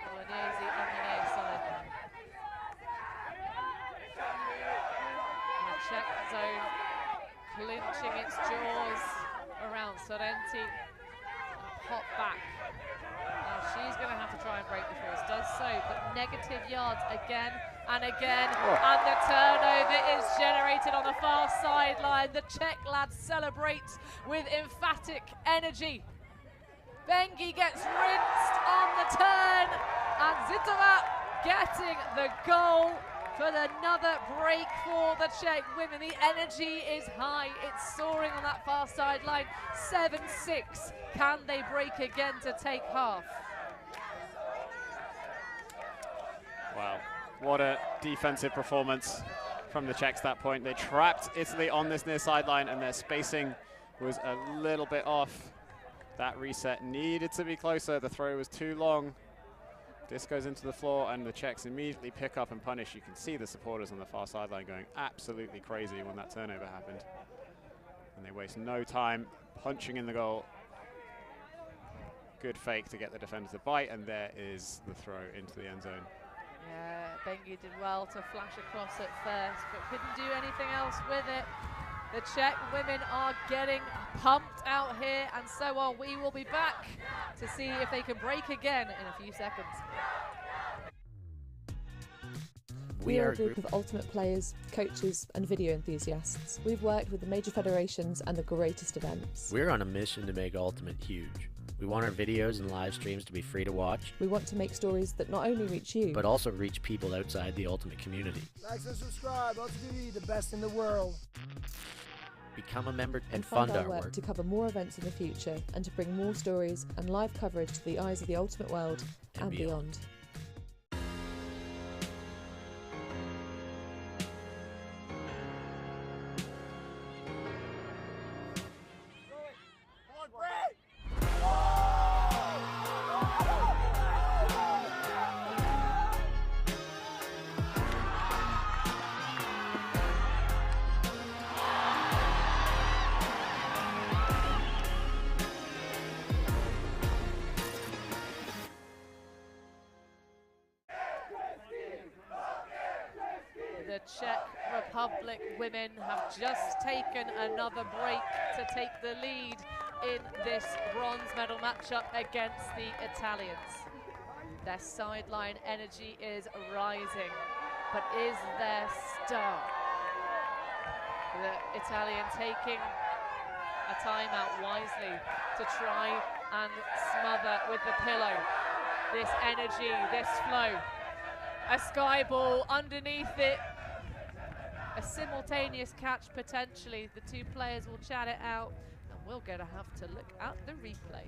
Bolognese on the near side. And the Czech zone clinching its jaws around Sorrenti. hop back. Now she's going to have to try and break the force. Does so, but negative yards again and again. And the turnover is generated on the far sideline. The Czech lads celebrate with emphatic energy. Bengi gets rinsed on the turn, and Zitova getting the goal for another break for the Czech women. The energy is high, it's soaring on that far sideline. 7-6, can they break again to take half? Wow, what a defensive performance from the Czechs at that point. They trapped Italy on this near sideline, and their spacing was a little bit off. That reset needed to be closer. The throw was too long. This goes into the floor, and the Czechs immediately pick up and punish. You can see the supporters on the far sideline going absolutely crazy when that turnover happened. And they waste no time punching in the goal. Good fake to get the defender to bite, and there is the throw into the end zone. Yeah, Bengi did well to flash across at first, but couldn't do anything else with it. The Czech women are getting pumped out here, and so are we. Will be back to see if they can break again in a few seconds. We are a group of ultimate players, coaches and video enthusiasts. We've worked with the major federations and the greatest events. We're on a mission to make Ultimate huge. We want our videos and live streams to be free to watch. We want to make stories that not only reach you, but also reach people outside the Ultimate community. Like and subscribe, Ultimate TV, the best in the world. Become a member and fund our work to cover more events in the future and to bring more stories and live coverage to the eyes of the Ultimate world and beyond. The Czech Republic women have just taken another break to take the lead in this bronze medal matchup against the Italians. Their sideline energy is rising, but is their star? The Italian taking a timeout wisely to try and smother with the pillow this energy, this flow. A sky ball underneath it. A simultaneous catch potentially. The two players will chat it out, and we're going to have to look at the replay.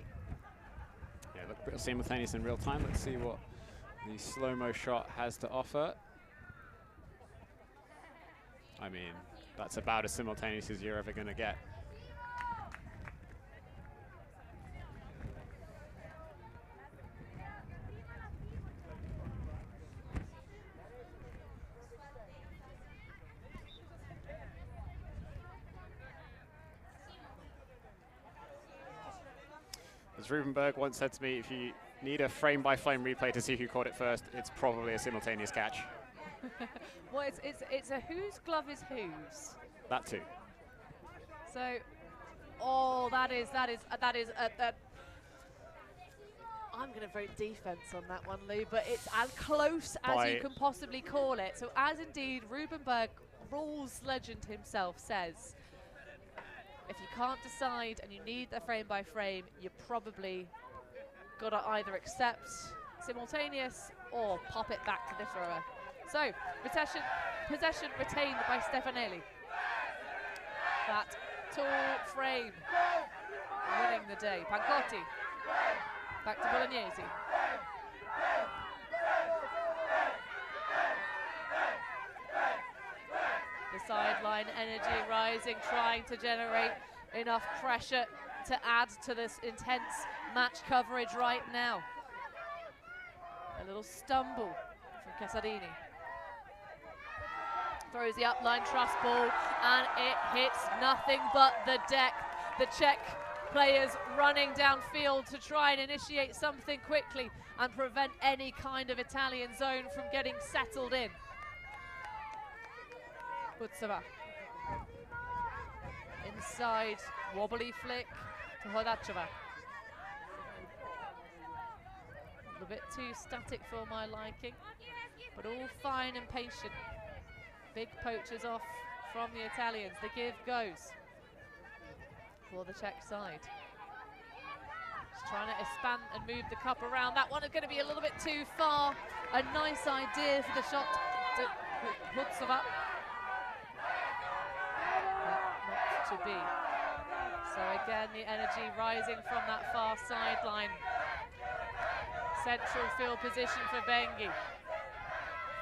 Yeah, look real simultaneous in real time. Let's see what the slow-mo shot has to offer. I mean, that's about as simultaneous as you're ever going to get. As Ruben Berg once said to me, if you need a frame-by-frame replay to see who caught it first, it's probably a simultaneous catch. Well, it's a whose glove is whose. That too. So, oh, that is. I'm going to vote defense on that one, Lou, but it's as close as you can possibly call it. So, as indeed Ruben Berg, rules legend himself, says, if you can't decide and you need the frame by frame, you probably got to either accept simultaneous or pop it back to the thrower. So, possession retained by Stefanelli. That tall frame winning the day. Pancotti, back to Bolognesi. The sideline energy rising, trying to generate enough pressure to add to this intense match coverage right now. A little stumble from Casarini. Throws the upline truss ball, and it hits nothing but the deck. The Czech players running downfield to try and initiate something quickly and prevent any kind of Italian zone from getting settled in. Putsava. Inside, wobbly flick to Hodacheva. little bit too static for my liking, but all fine and patient. Big poachers off from the Italians. The give goes for the Czech side. Just trying to expand and move the cup around. That one is going to be a little bit too far. A nice idea for the shot to Hutsova. Not to be. So again, the energy rising from that far sideline. Central field position for Bengi.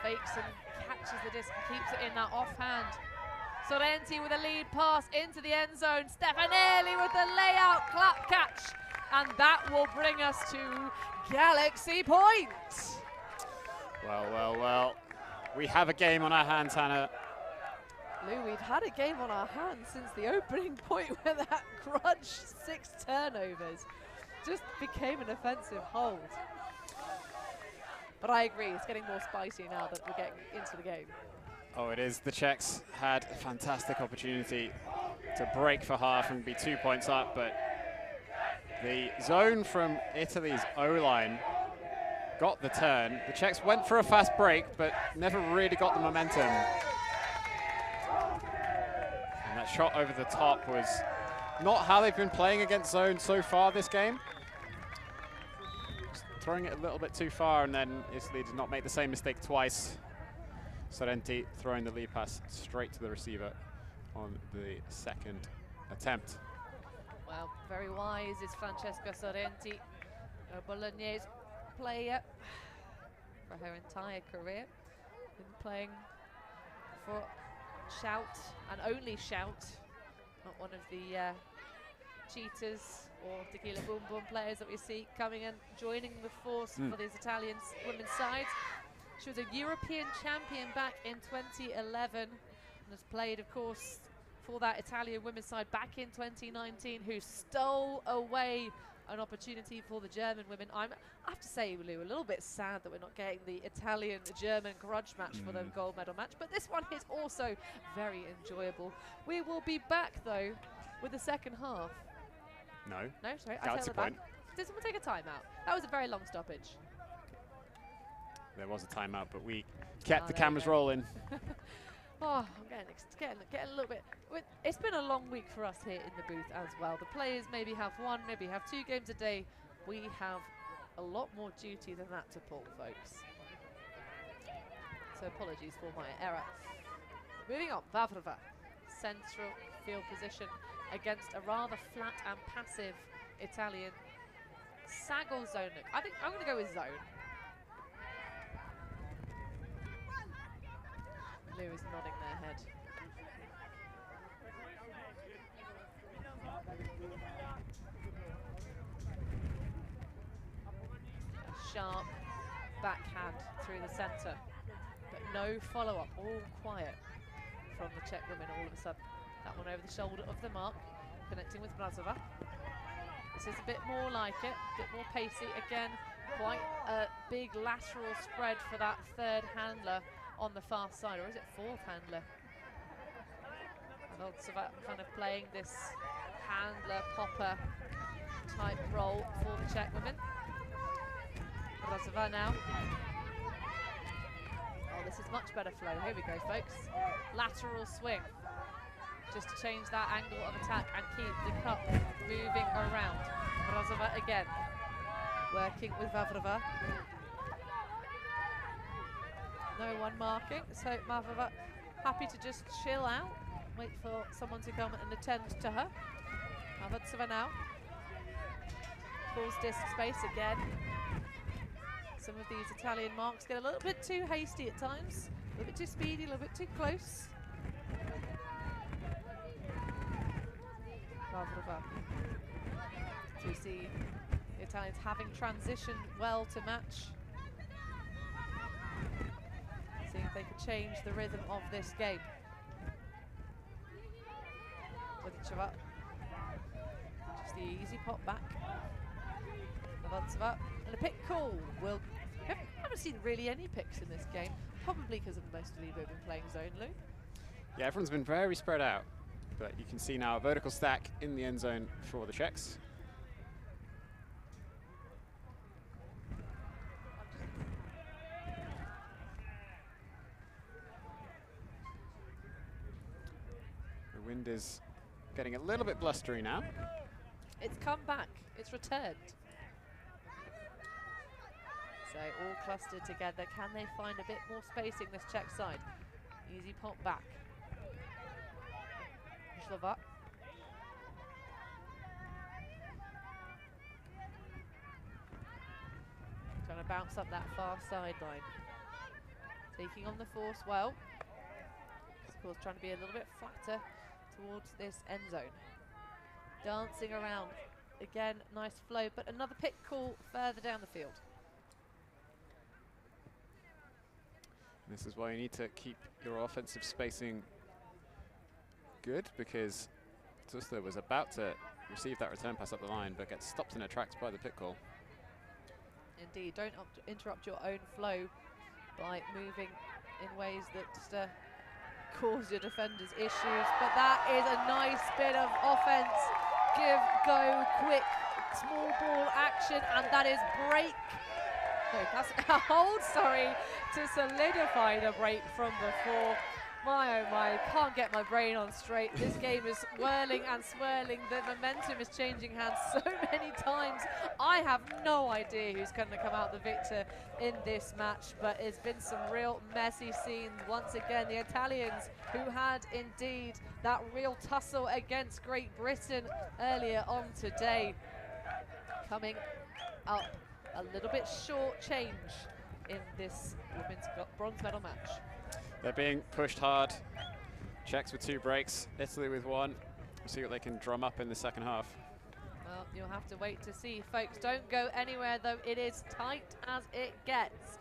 Fakes and catches the disc and keeps it in that offhand. Sorrenti with a lead pass into the end zone. Stefanelli with the layout clap catch. And that will bring us to Galaxy point. Well, well, well. We have a game on our hands, Hannah. Lou, we've had a game on our hands since the opening point where that grudge 6 turnovers just became an offensive hold. But I agree, it's getting more spicy now that we're getting into the game. Oh, it is. The Czechs had a fantastic opportunity to break for half and be 2 points up, but the zone from Italy's O-line got the turn. The Czechs went for a fast break, but never really got the momentum. And that shot over the top was not how they've been playing against zone so far this game. Just throwing it a little bit too far, and then Italy did not make the same mistake twice. Sorrenti throwing the lead pass straight to the receiver on the second attempt. Well, very wise is Francesca Sorrenti, a Bolognese player for her entire career. Been playing for Shout and only Shout, not one of the cheaters or Tequila Boom Boom players that we see coming and joining the force for these Italian women's sides. She was a European champion back in 2011 and has played, of course, for that Italian women's side back in 2019, who stole away an opportunity for the German women. I have to say, Lou, a little bit sad that we're not getting the Italian-German grudge match for the gold medal match, but this one is also very enjoyable. We will be back, though, with the second half. No. No, sorry, I Galaxy take that point. back. Did someone take a timeout? That was a very long stoppage. There was a timeout, but we kept the there you cameras go. rolling. Oh, I'm getting a little bit. It's been a long week for us here in the booth as well. The players maybe have one, maybe have 2 games a day. We have a lot more duty than that to pull, folks. So apologies for my error. Moving on, Vavrova, central field position against a rather flat and passive Italian. Sag or zone? I think I'm going to go with zone. Lou is nodding their head. A sharp backhand through the centre, but no follow-up, all quiet from the Czech women all of a sudden. That one over the shoulder of the mark, connecting with Mrazova. This is a bit more like it, a bit more pacey. Again, quite a big lateral spread for that third handler on the far side, or is it fourth handler? And also kind of playing this handler, popper type role for the Czech women. Mrazova now. Oh, this is much better flow. Here we go, folks. Lateral swing. Just to change that angle of attack and keep the cup moving around. Mrazova again, working with Vavrova. No one marking, so Vavrova happy to just chill out, wait for someone to come and attend to her. Vavrova now. Pulls disc space again. Some of these Italian marks get a little bit too hasty at times, a little bit too speedy, a little bit too close. Vavrova. So we see the Italians having transitioned well to match. Seeing if they could change the rhythm of this game. Vodichova. Just the easy pop back. Avantsova. And a pick call. We'll haven't seen really any picks in this game. Probably because of mostly we've been playing zone, Lou. Yeah, everyone's been very spread out. But you can see now a vertical stack in the end zone for the Czechs. Wind is getting a little bit blustery now. It's come back. It's returned. So all clustered together. Can they find a bit more spacing this Czech side? Easy pop back. Slovak. Trying to bounce up that far sideline. Taking on the force well. Of course, trying to be a little bit flatter towards this end zone. Dancing around. Again, nice flow, but another pick call further down the field. This is why you need to keep your offensive spacing good, because Tusta was about to receive that return pass up the line, but gets stopped in her tracks by the pick call. Indeed, don't interrupt your own flow by moving in ways that cause your defenders issues. But that is a nice bit of offense. Give, go, quick, small ball action, and that is break. No, that's a hold, sorry, to solidify the break from before. My oh my, can't get my brain on straight. This game is whirling and swirling. The momentum is changing hands so many times. I have no idea who's going to come out the victor in this match, but it's been some real messy scenes. Once again, the Italians, who had indeed that real tussle against Great Britain earlier on today, coming up a little bit short change in this women's bronze medal match. They're being pushed hard. Czechs with 2 breaks, Italy with 1. We'll see what they can drum up in the second half. Well, you'll have to wait to see, folks. Don't go anywhere, though. It is tight as it gets.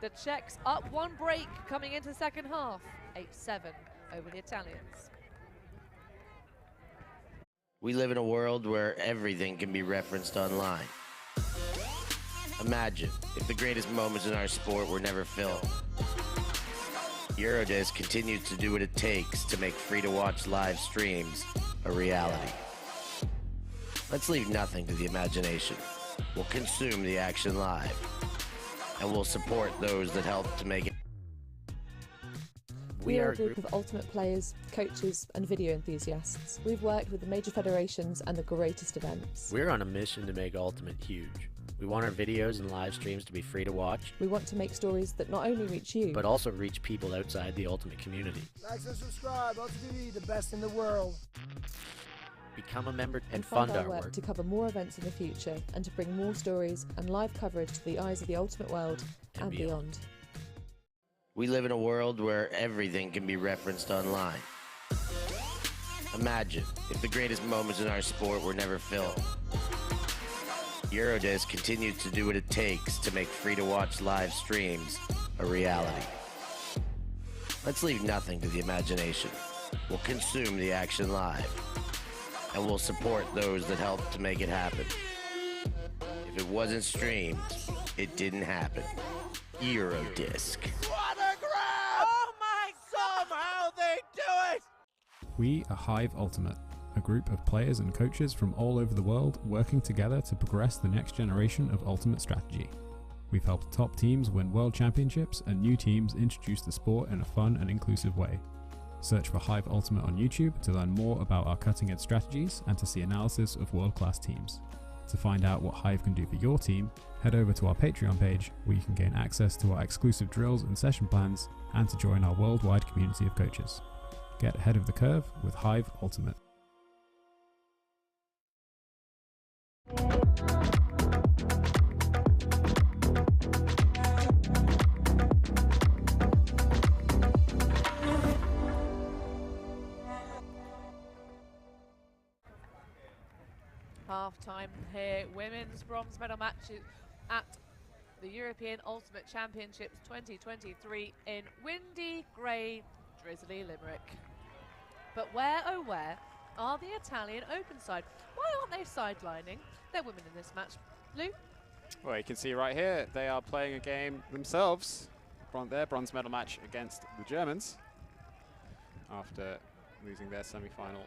The Czechs up 1 break coming into the second half. 8-7 over the Italians. We live in a world where everything can be referenced online. Imagine if the greatest moments in our sport were never filmed. Eurodisc continues to do what it takes to make free-to-watch live streams a reality. Let's leave nothing to the imagination. We'll consume the action live, and we'll support those that help to make it. We are a group of ultimate players, coaches and video enthusiasts. We've worked with the major federations and the greatest events. We're on a mission to make Ultimate huge. We want our videos and live streams to be free to watch. We want to make stories that not only reach you, but also reach people outside the Ultimate community. Like and subscribe, Ultimate TV, the best in the world. Become a member and fund fund our work to cover more events in the future and to bring more stories and live coverage to the eyes of the Ultimate world and beyond. We live in a world where everything can be referenced online. Imagine if the greatest moments in our sport were never filmed. Eurodisc continues to do what it takes to make free-to-watch live streams a reality. Let's leave nothing to the imagination. We'll consume the action live, and we'll support those that help to make it happen. If it wasn't streamed, it didn't happen. Eurodisc. What a grab! Oh my God! Somehow they do it! We are Hive Ultimate, a group of players and coaches from all over the world working together to progress the next generation of Ultimate strategy. We've helped top teams win world championships and new teams introduce the sport in a fun and inclusive way. Search for Hive Ultimate on YouTube to learn more about our cutting-edge strategies and to see analysis of world-class teams. To find out what Hive can do for your team, head over to our Patreon page where you can gain access to our exclusive drills and session plans and to join our worldwide community of coaches. Get ahead of the curve with Hive Ultimate. Half-time here, women's bronze medal matches at the European Ultimate Championships 2023 in windy, grey, drizzly Limerick. But where, oh where, are the Italian Open side? Why aren't they sidelining? They're women in this match. Lou? Well, you can see right here, they are playing a game themselves, their bronze medal match against the Germans after losing their semi-final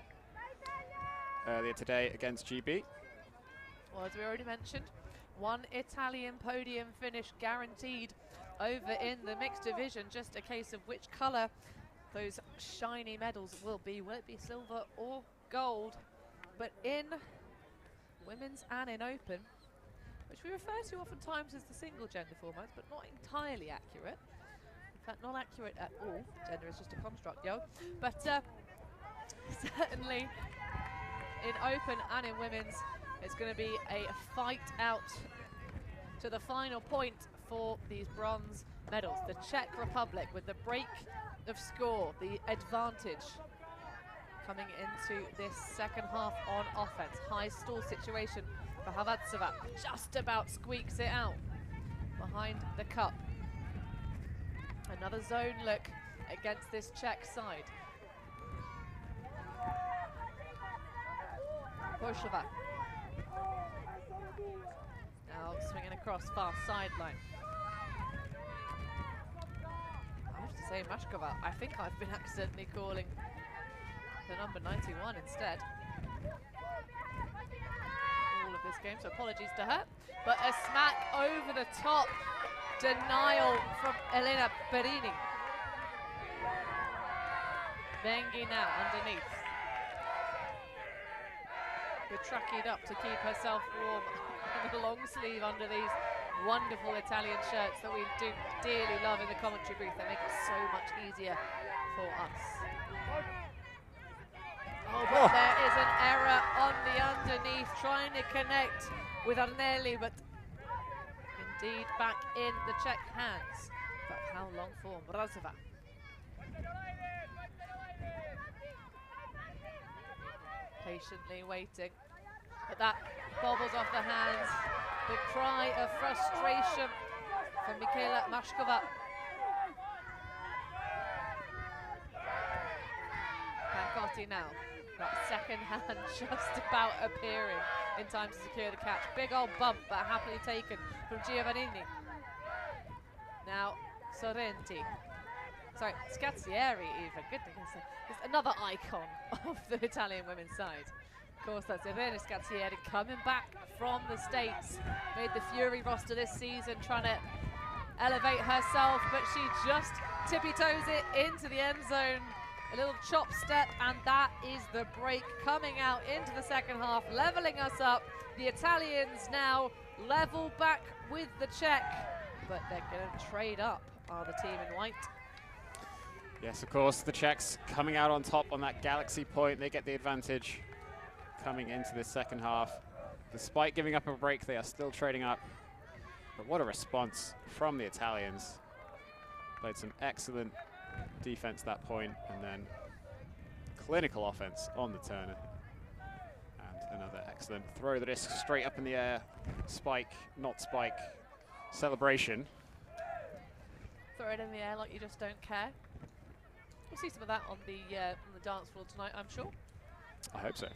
earlier today against GB. Well, as we already mentioned, one Italian podium finish guaranteed over in the mixed division, just a case of which colour those shiny medals will be. Will it be silver or gold? But in women's and in open, which we refer to oftentimes as the single gender formats, but not entirely accurate. In fact, not accurate at all. Gender is just a construct, yo. But certainly in open and in women's, it's going to be a fight out to the final point for these bronze medals. The Czech Republic with the break of score, the advantage coming into this second half on offense. High stall situation for Havatsova, just about squeaks it out behind the cup. Another zone look against this Czech side. Borsova now swinging across far sideline. I have to say Mashkova, I think I've been accidentally calling the number 91 instead. All of this game, so apologies to her. But a smack over the top. Denial from Elena Perini. Bengi now underneath. Tracking up to keep herself warm in the long sleeve under these wonderful Italian shirts that we do dearly love in the commentary booth. They make it so much easier for us. Oh, but there is an error on the underneath, trying to connect with Arnelli, but indeed back in the Czech hands. But how long for Mrazova? Patiently waiting, but that bobbles off the hands. The cry of frustration from Michaela Mashkova. Pancotti now, that second hand just about appearing in time to secure the catch. Big old bump, but happily taken from Giovannini. Now Sorrenti. Sorry, Scazzieri even, goodness. It's another icon of the Italian women's side. Of course, that's Irene Scazzieri coming back from the States. Made the Fury roster this season, trying to elevate herself, but she just tippy-toes it into the end zone. A little chop step, and that is the break coming out into the second half, leveling us up. The Italians now level back with the Czech, but they're going to trade up, are the team in white. Yes, of course, the Czechs coming out on top on that Galaxy point. They get the advantage coming into this second half. Despite giving up a break, they are still trading up. But what a response from the Italians. Played some excellent defense that point, and then clinical offense on the Turner. And another excellent throw the disc straight up in the air. Spike, not spike. Celebration. Throw it in the air like you just don't care. We'll see some of that on the dance floor tonight, I'm sure. I hope so.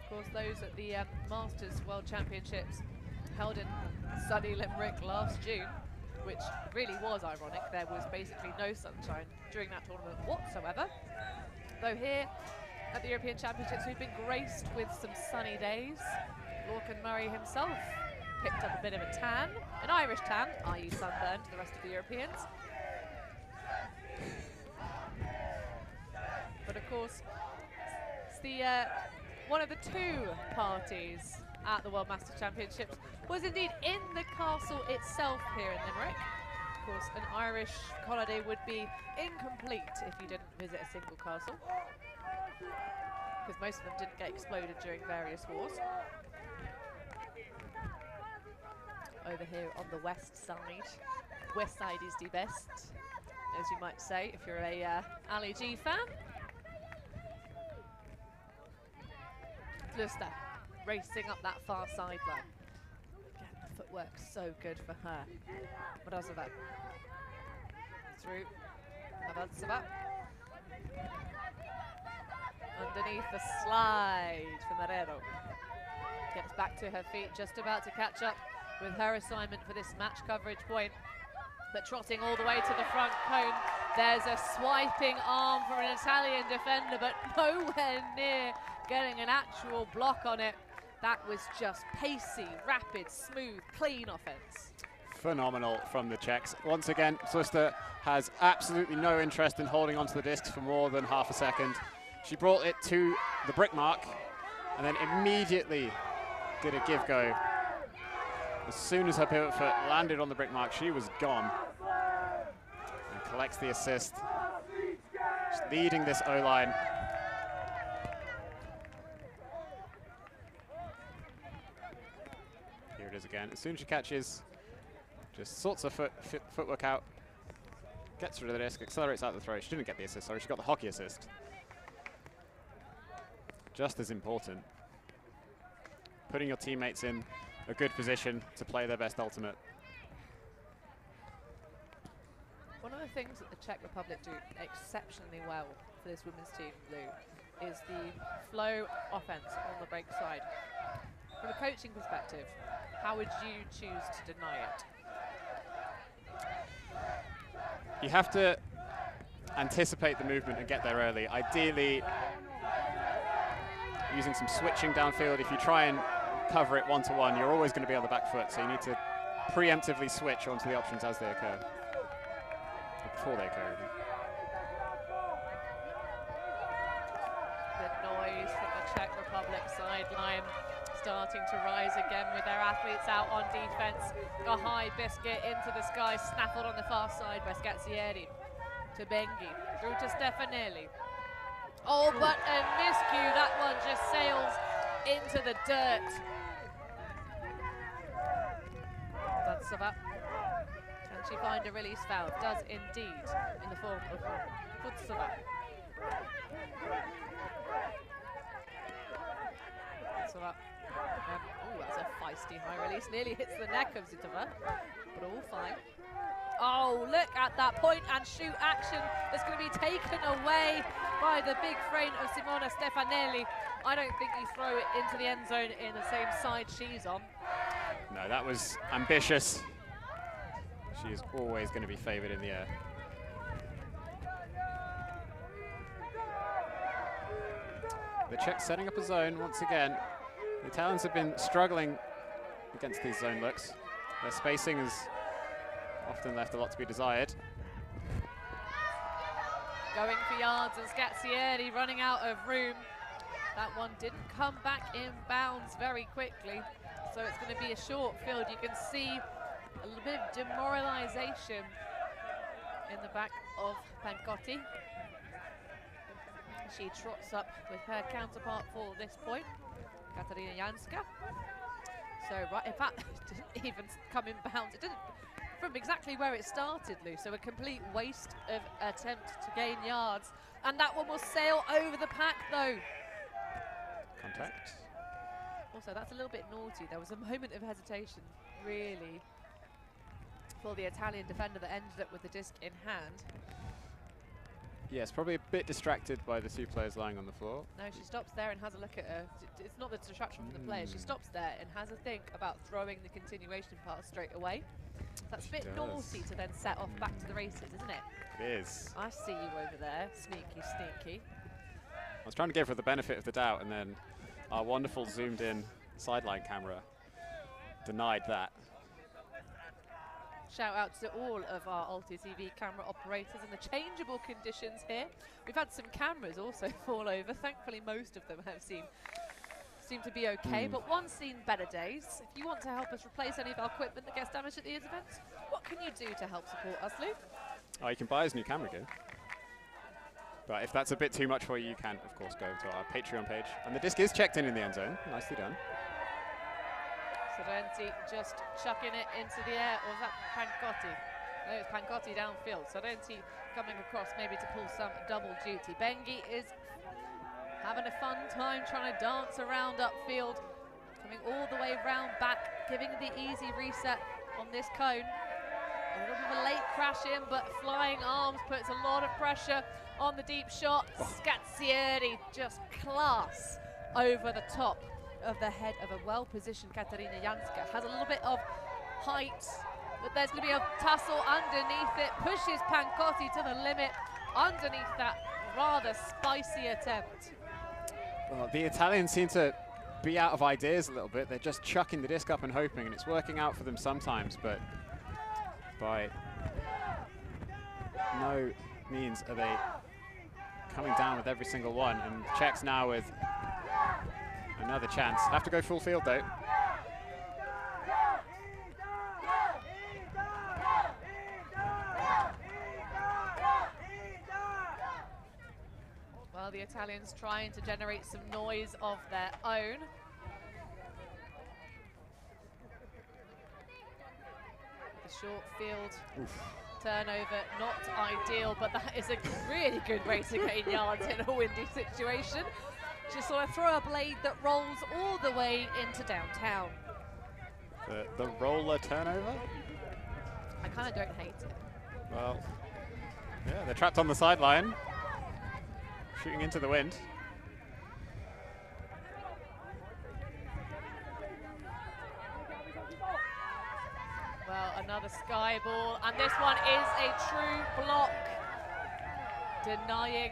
Of course, those at the Masters World Championships held in sunny Limerick last June, which really was ironic. There was basically no sunshine during that tournament whatsoever. Though here at the European Championships, we've been graced with some sunny days. Lorcan Murray himself picked up a bit of a tan, an Irish tan, i.e. sunburn to the rest of the Europeans. But of course, it's the one of the two parties at the World Masters Championships was indeed in the castle itself here in Limerick. Of course, an Irish holiday would be incomplete if you didn't visit a single castle, because most of them didn't get exploded during various wars. Over here on the west side is the best, as you might say if you're a Ali G fan. Lusta racing up that far sideline. Again, the footwork so good for her. Mrazova through Havatsova. Underneath the slide for Marrero. Gets back to her feet, just about to catch up with her assignment for this match coverage point. But trotting all the way to the front cone, there's a swiping arm from an Italian defender, but nowhere near getting an actual block on it. That was just pacey, rapid, smooth, clean offense. phenomenal from the Czechs. Once again, Suster has absolutely no interest in holding onto the discs for more than half a second. She brought it to the brick mark and then immediately did a give go. As soon as her pivot foot landed on the brick mark, she was gone. And collects the assist. She's leading this O-line. Here it is again. As soon as she catches, just sorts her footwork out, gets rid of the disc, accelerates out the throw. She didn't get the assist, sorry, she got the hockey assist. Just as important. Putting your teammates in a good position to play their best ultimate. One of the things that the Czech Republic do exceptionally well for this women's team, Lou, is the flow offense on the break side. From a coaching perspective, how would you choose to deny it? You have to anticipate the movement and get there early. Ideally, using some switching downfield. If you try and cover it one-to-one, you're always going to be on the back foot, so you need to preemptively switch onto the options as they occur. Or before they occur. The noise from the Czech Republic sideline starting to rise again with their athletes out on defense. A high biscuit into the sky, snaffled on the far side by Scazzieri. To Bengi, through to Stefanelli. Oh, but a miscue. That one just sails into the dirt. Dantsova. Can she find a release valve? Does indeed, in the form of Kutsova. Dantsova. Oh, that's a feisty high release. Nearly hits the neck of Zitova, but all fine. Oh, look at that point and shoot action that's going to be taken away by the big frame of Simona Stefanelli. I don't think you throw it into the end zone in the same side she's on. No, that was ambitious. She is always going to be favoured in the air. The Czechs setting up a zone once again. The Italians have been struggling against these zone looks. Their spacing has often left a lot to be desired. Going for yards and Scazzieri running out of room. That one didn't come back in bounds very quickly, so it's going to be a short field. You can see a little bit of demoralization in the back of Pancotti. She trots up with her counterpart for this point, Katarina Janska. So, right, in fact, it didn't even come in bounds. It didn't, from exactly where it started, Lou. So a complete waste of attempt to gain yards. And that one will sail over the pack, though. Contact. Also, that's a little bit naughty. There was a moment of hesitation, really, for the Italian defender that ended up with the disc in hand. Yes, probably a bit distracted by the two players lying on the floor. No, she stops there and has a look at her. It's not the distraction from the players. She stops there and has a think about throwing the continuation pass straight away. That's a bit naughty to then set off back to the races, isn't it? It is. I see you over there, sneaky, sneaky. I was trying to give her the benefit of the doubt, and then our wonderful zoomed-in sideline camera denied that. Shout out to all of our Alti TV camera operators and the changeable conditions here. We've had some cameras also fall over. Thankfully, most of them have seem to be okay, but one's seen better days. If you want to help us replace any of our equipment that gets damaged at these events, what can you do to help support us, Lou? Oh, you can buy us a new camera gear. But if that's a bit too much for you, you can, of course, go to our Patreon page. And the disc is checked in the end zone. Nicely done. Sorrenti just chucking it into the air, or was that Pancotti? No, it's Pancotti downfield. Sorrenti coming across maybe to pull some double duty. Bengi is having a fun time trying to dance around upfield, coming all the way round back, giving the easy reset on this cone. A little bit of a late crash in, but flying arms puts a lot of pressure on the deep shot. Scazzieri just class over the top of the head of a well-positioned Katarina Janska. Has a little bit of height, but there's going to be a tussle underneath it. Pushes Pancotti to the limit underneath that rather spicy attempt. Well, the Italians seem to be out of ideas a little bit. They're just chucking the disc up and hoping, and it's working out for them sometimes, but by no means are they coming down with every single one, and Czechs now with another chance. Have to go full field though. Well, the Italians trying to generate some noise of their own. The short field turnover, not ideal, but that is a really good way to gain yards in a windy situation. Just sort of throw a blade that rolls all the way into downtown. The roller turnover? I kind of don't hate it. Well, yeah, they're trapped on the sideline, shooting into the wind. Well, another sky ball, and this one is a true block, denying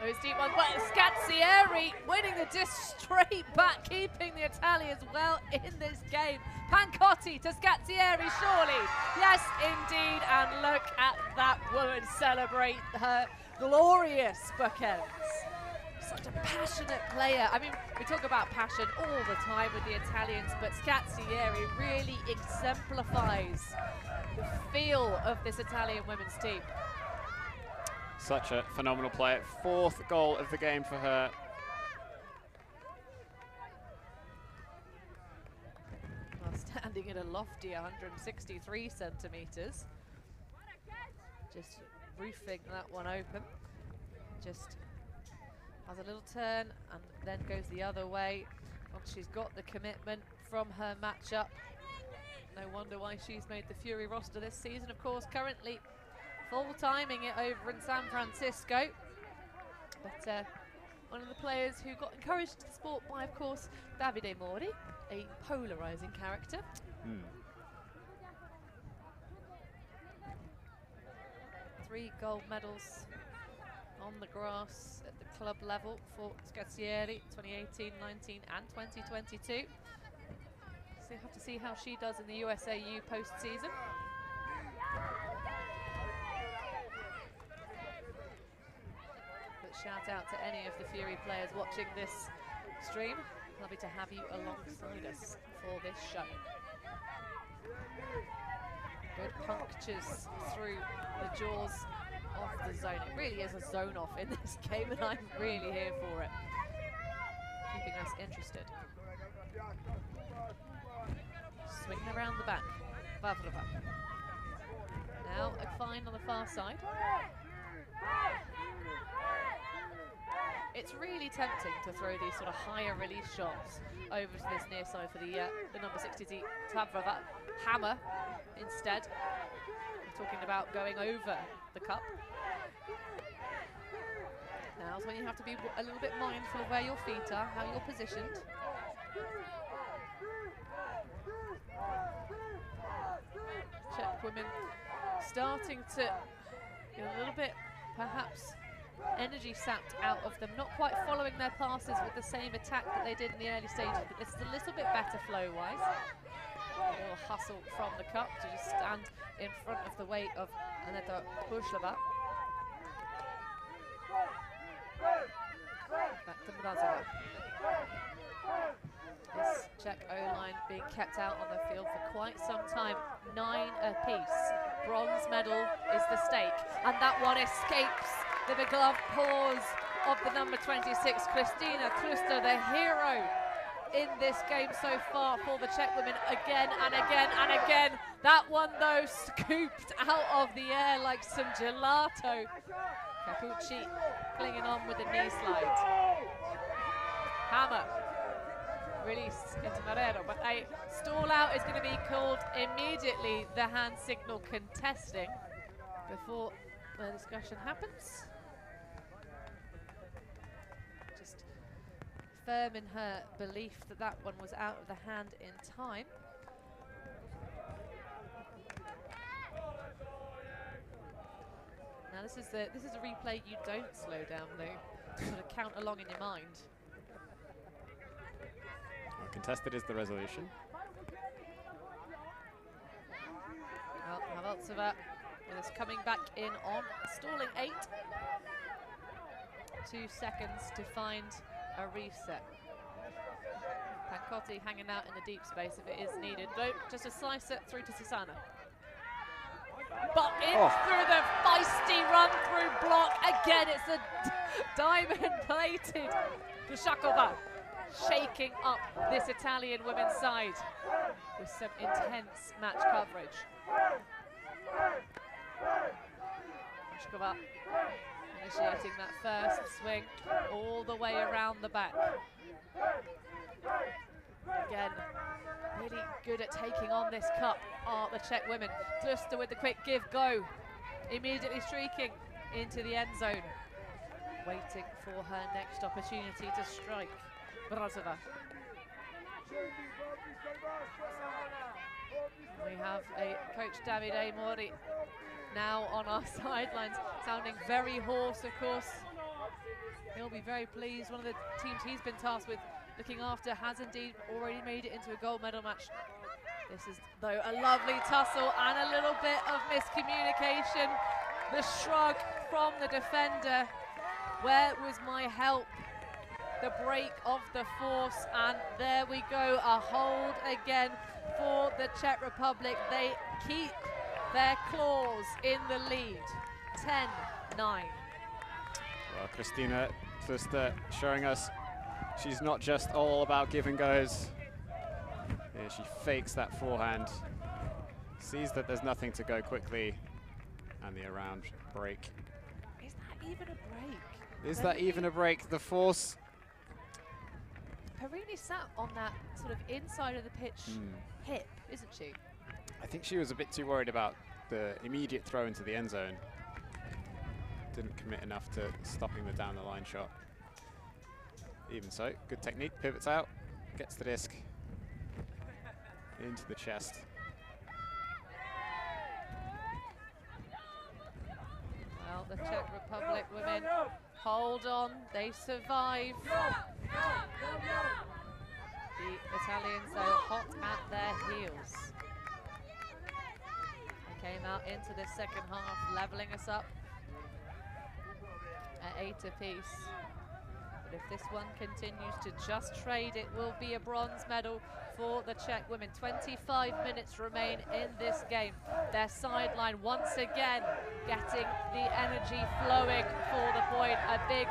those deep ones. But Scazzieri winning the disc straight back, keeping the Italians well in this game. Pancotti to Scazzieri, surely. Yes, indeed, and look at that woman celebrate her glorious bookends. Such a passionate player. I mean, we talk about passion all the time with the Italians, but Scazzieri really exemplifies the feel of this Italian women's team. Such a phenomenal player. 4th goal of the game for her. Well, standing at a lofty 163 centimetres. Just roofing that one open. Just has a little turn and then goes the other way. Once she's got the commitment from her matchup. No wonder why she's made the Fury roster this season. Of course, currently full-timing it over in San Francisco. But one of the players who got encouraged to the sport by, of course, Davide Mori, a polarising character. 3 gold medals on the grass at the club level for Scazzieri, 2018, 19 and 2022. So you have to see how she does in the USAU post-season. But shout out to any of the Fury players watching this stream. Lovely to have you alongside us for this show. Good punctures through the jaws of the zone. It really is a zone off in this game, and I'm really here for it. Keeping us interested. Swinging around the back. Pavlova. Now a fine on the far side. It's really tempting to throw these sort of higher release shots over to this near side for the number 60 Pavlova. Hammer instead. We're talking about going over the cup. Now's when you have to be a little bit mindful of where your feet are, how you're positioned. Czech women starting to get a little bit, perhaps, energy sapped out of them, not quite following their passes with the same attack that they did in the early stages, but this is a little bit better flow-wise. A little hustle from the cup to just stand in front of the weight of Aneta Pušľová. Back to Mrazova. This Czech O-line being kept out on the field for quite some time. 9 apiece. Bronze medal is the stake, and that one escapes the begloved paws of the number 26, Kristina Kluster, the hero in this game so far for the Czech women, again and again and again. That one though scooped out of the air like some gelato. Capucci clinging on with the knee slide. Hammer release into Marrero, but a stall out is going to be called immediately. The hand signal contesting before the discussion happens. Just firm in her belief that that one was out of the hand in time. Now this is a replay you don't slow down, Lou. Sort of count along in your mind. Contested is the resolution. Bronzova with us coming back in on stalling 8. 2 seconds to find a reset. Pancotti hanging out in the deep space if it is needed. No, just a slice it through to Susanna. But in through the feisty run-through block. Again, it's a diamond-plated Dushakova, shaking up this Italian women's side with some intense match coverage. Dushakova initiating that first swing all the way around the back. Again, really good at taking on this cup are the Czech women. Kluster with the quick give-go, immediately streaking into the end zone, waiting for her next opportunity to strike. Bronzova. We have a coach, Davide Mori, now on our sidelines, sounding very hoarse, of course. He'll be very pleased. One of the teams he's been tasked with looking after has indeed already made it into a gold medal match. This is, though, a lovely tussle and a little bit of miscommunication. The shrug from the defender. Where was my help? The break of the force, and there we go, a hold again for the Czech Republic. They keep their claws in the lead, 10-9. Well, Kristina Kluster showing us she's not just all about give and goes. Yeah, she fakes that forehand, sees that there's nothing to go quickly, and the around break. Is that even a break? Is that even a break? The force. Perini sat on that sort of inside of the pitch hip, isn't she? I think she was a bit too worried about the immediate throw into the end zone. Didn't commit enough to stopping the down the line shot. Even so, good technique, pivots out, gets the disc into the chest. Well, the Czech Republic women hold on, they survive. The Italians, though, hot at their heels. They came out into the second half, leveling us up at 8 apiece. But if this one continues to just trade, it will be a bronze medal for the Czech women. 25 minutes remain in this game. Their sideline once again getting the energy flowing for the point. A big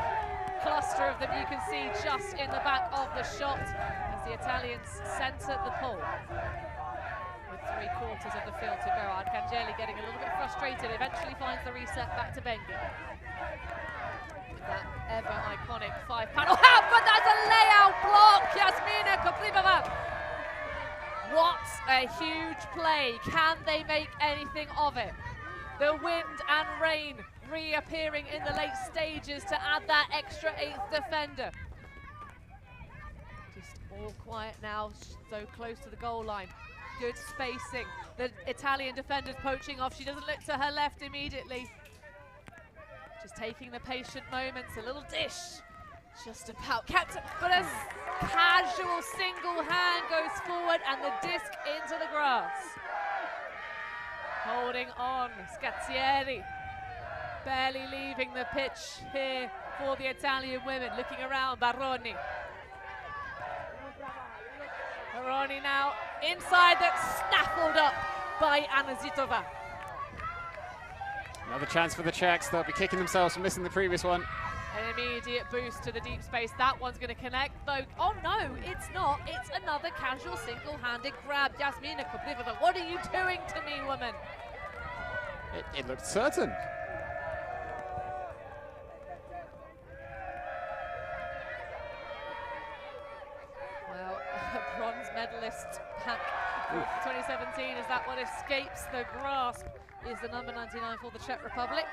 cluster of them you can see just in the back of the shot as the Italians centre the pole. With 3/4 of the field to go. Arcangeli getting a little bit frustrated, eventually finds the reset back to Bengi. That ever iconic 5-panel. But that's a layout block! Yasmina Koplivova! What a huge play. Can they make anything of it? The wind and rain reappearing in the late stages to add that extra 8th defender. Just all quiet now, so close to the goal line. Good spacing. The Italian defender's poaching off. She doesn't look to her left immediately. Just taking the patient moments, a little dish. Just about kept it, but a casual single hand goes forward and the disc into the grass. Holding on, Scazzieri. Barely leaving the pitch here for the Italian women. Looking around, Baroni. Baroni now inside, that's snaffled up by Anna Zitova. Another chance for the Czechs. They'll be kicking themselves for missing the previous one. An immediate boost to the deep space. That one's going to connect, though. Oh no, it's not. It's another casual single-handed grab. Yasmina Koplivova, what are you doing to me, woman? It looked certain. Well, a bronze medalist back 2017 as that one escapes the grasp is the number 99 for the Czech Republic,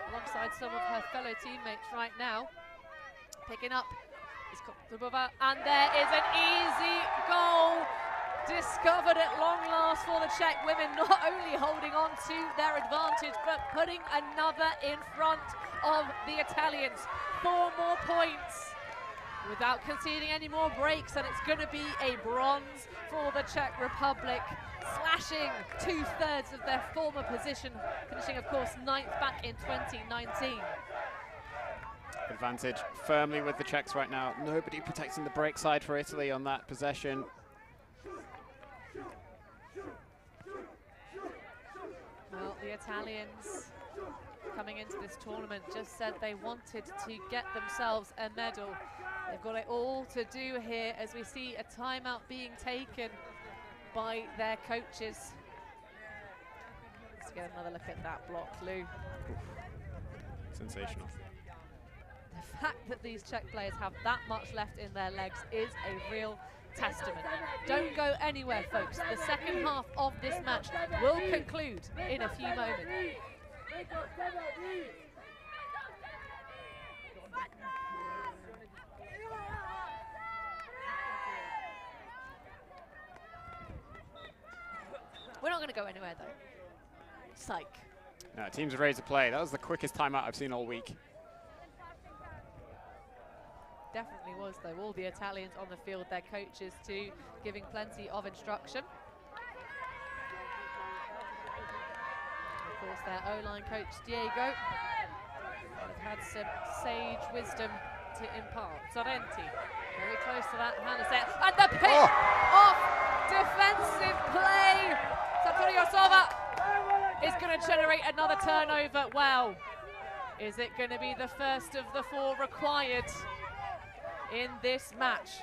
alongside some of her fellow teammates right now. Picking up is Koplivova, and there is an easy goal discovered at long last for the Czech women, not only holding on to their advantage, but putting another in front of the Italians. 4 more points without conceding any more breaks, and it's going to be a bronze for the Czech Republic, slashing 2/3 of their former position, finishing, of course, 9th back in 2019. Advantage firmly with the Czechs right now. Nobody protecting the break side for Italy on that possession. Well, the Italians coming into this tournament just said they wanted to get themselves a medal. They've got it all to do here as we see a timeout being taken by their coaches. Let's get another look at that block, Lou. Sensational. The fact that these Czech players have that much left in their legs is a real testament. Don't go anywhere, folks. The second half of this match will conclude in a few moments. We're not going to go anywhere, though. Psych. No, teams are ready to play. That was the quickest timeout I've seen all week. Definitely was, though. All the Italians on the field, their coaches too, giving plenty of instruction. Of course, their O-line coach, Diego, has had some sage wisdom to impart. Sorrenti, very close to that hand set. And the pick off defensive play. Satoryosova is going to generate another turnover. Well, is it going to be the first of the 4 required in this match?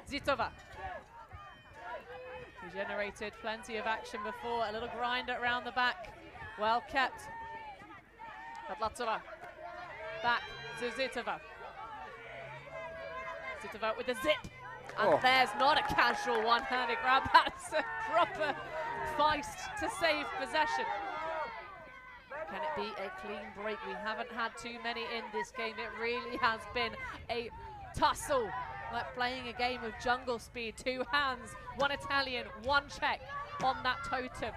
Zitova, who generated plenty of action before, a little grinder around the back, well kept. Adlatsova, back to Zitova. Zitova with the zip, and there's not a casual one-handed grab, that's a proper feist to save possession. Can it be a clean break? We haven't had too many in this game. It really has been a tussle, like playing a game of jungle speed. 2 hands, 1 Italian, 1 Czech on that totem.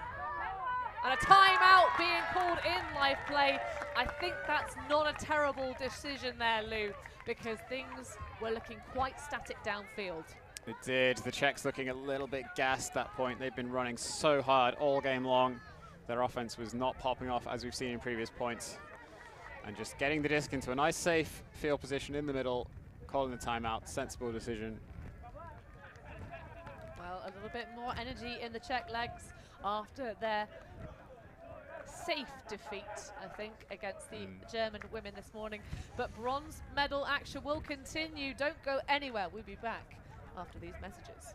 And a timeout being called in live play. I think that's not a terrible decision there, Lou, because things were looking quite static downfield. It did. The Czechs looking a little bit gassed at that point. They've been running so hard all game long. Their offense was not popping off as we've seen in previous points. And just getting the disc into a nice safe field position in the middle, calling the timeout, sensible decision. Well, a little bit more energy in the Czech legs after their safe defeat, I think, against the German women this morning. But bronze medal action will continue. Don't go anywhere. We'll be back after these messages.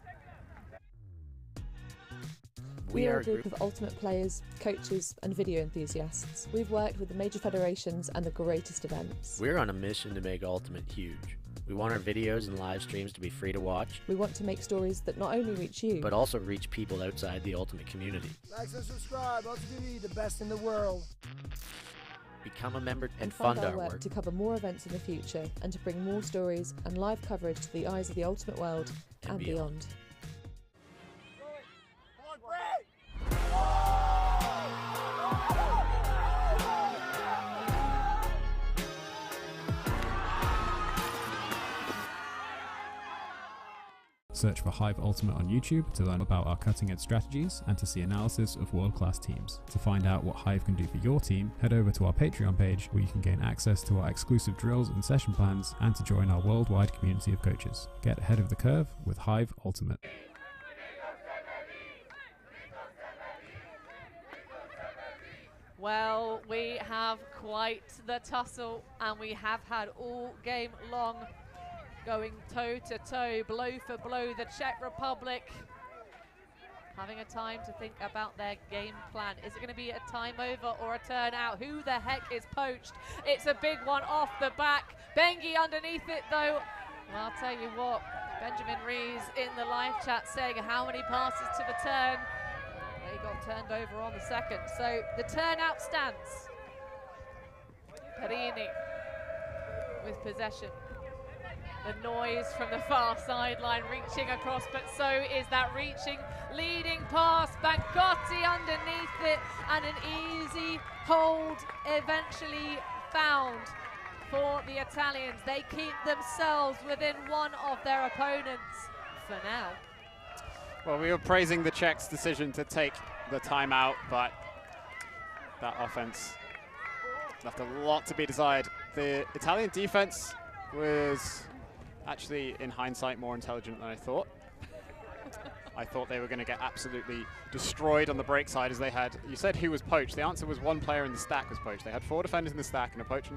We are a group of ultimate players, coaches and video enthusiasts. We've worked with the major federations and the greatest events. We're on a mission to make Ultimate huge. We want our videos and live streams to be free to watch. We want to make stories that not only reach you, but also reach people outside the Ultimate community. Like and subscribe, Ultimate TV, the best in the world. Become a member and fund fund our work to cover more events in the future and to bring more stories and live coverage to the eyes of the Ultimate world and beyond. Search for Hive Ultimate on YouTube to learn about our cutting-edge strategies and to see analysis of world-class teams. To find out what Hive can do for your team, head over to our Patreon page where you can gain access to our exclusive drills and session plans and to join our worldwide community of coaches. Get ahead of the curve with Hive Ultimate. Well, we have quite the tussle, and we have had all game long going toe-to-toe, blow for blow. The Czech Republic having a time to think about their game plan. Is it going to be a time over or a turn out? Who the heck is poached? It's a big one off the back. Bengi underneath it, though. Well, I'll tell you what, Benjamin Rees in the live chat saying how many passes to the turn. They got turned over on the second. So the turnout stands. Perini with possession. The noise from the far sideline reaching across, but so is that reaching, leading pass. Bancotti underneath it, and an easy hold eventually found for the Italians. They keep themselves within one of their opponents for now. Well, we were praising the Czechs' decision to take the timeout, but that offense left a lot to be desired. The Italian defense was actually, in hindsight, more intelligent than I thought. I thought they were going to get absolutely destroyed on the break side, as they had. You said who was poached. The answer was one player in the stack was poached. They had 4 defenders in the stack and a poacher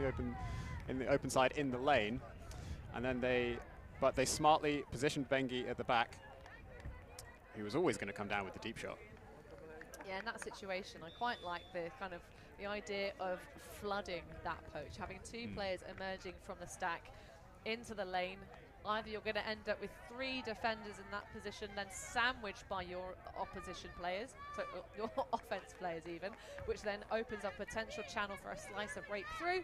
in the open side in the lane, and then they smartly positioned Bengi at the back, who was always going to come down with the deep shot. Yeah, in that situation, I quite like the idea of flooding that poach, having 2 players emerging from the stack into the lane. Either you're going to end up with 3 defenders in that position, then sandwiched by your opposition players, so your offense players even, which then opens up potential channel for a slice of breakthrough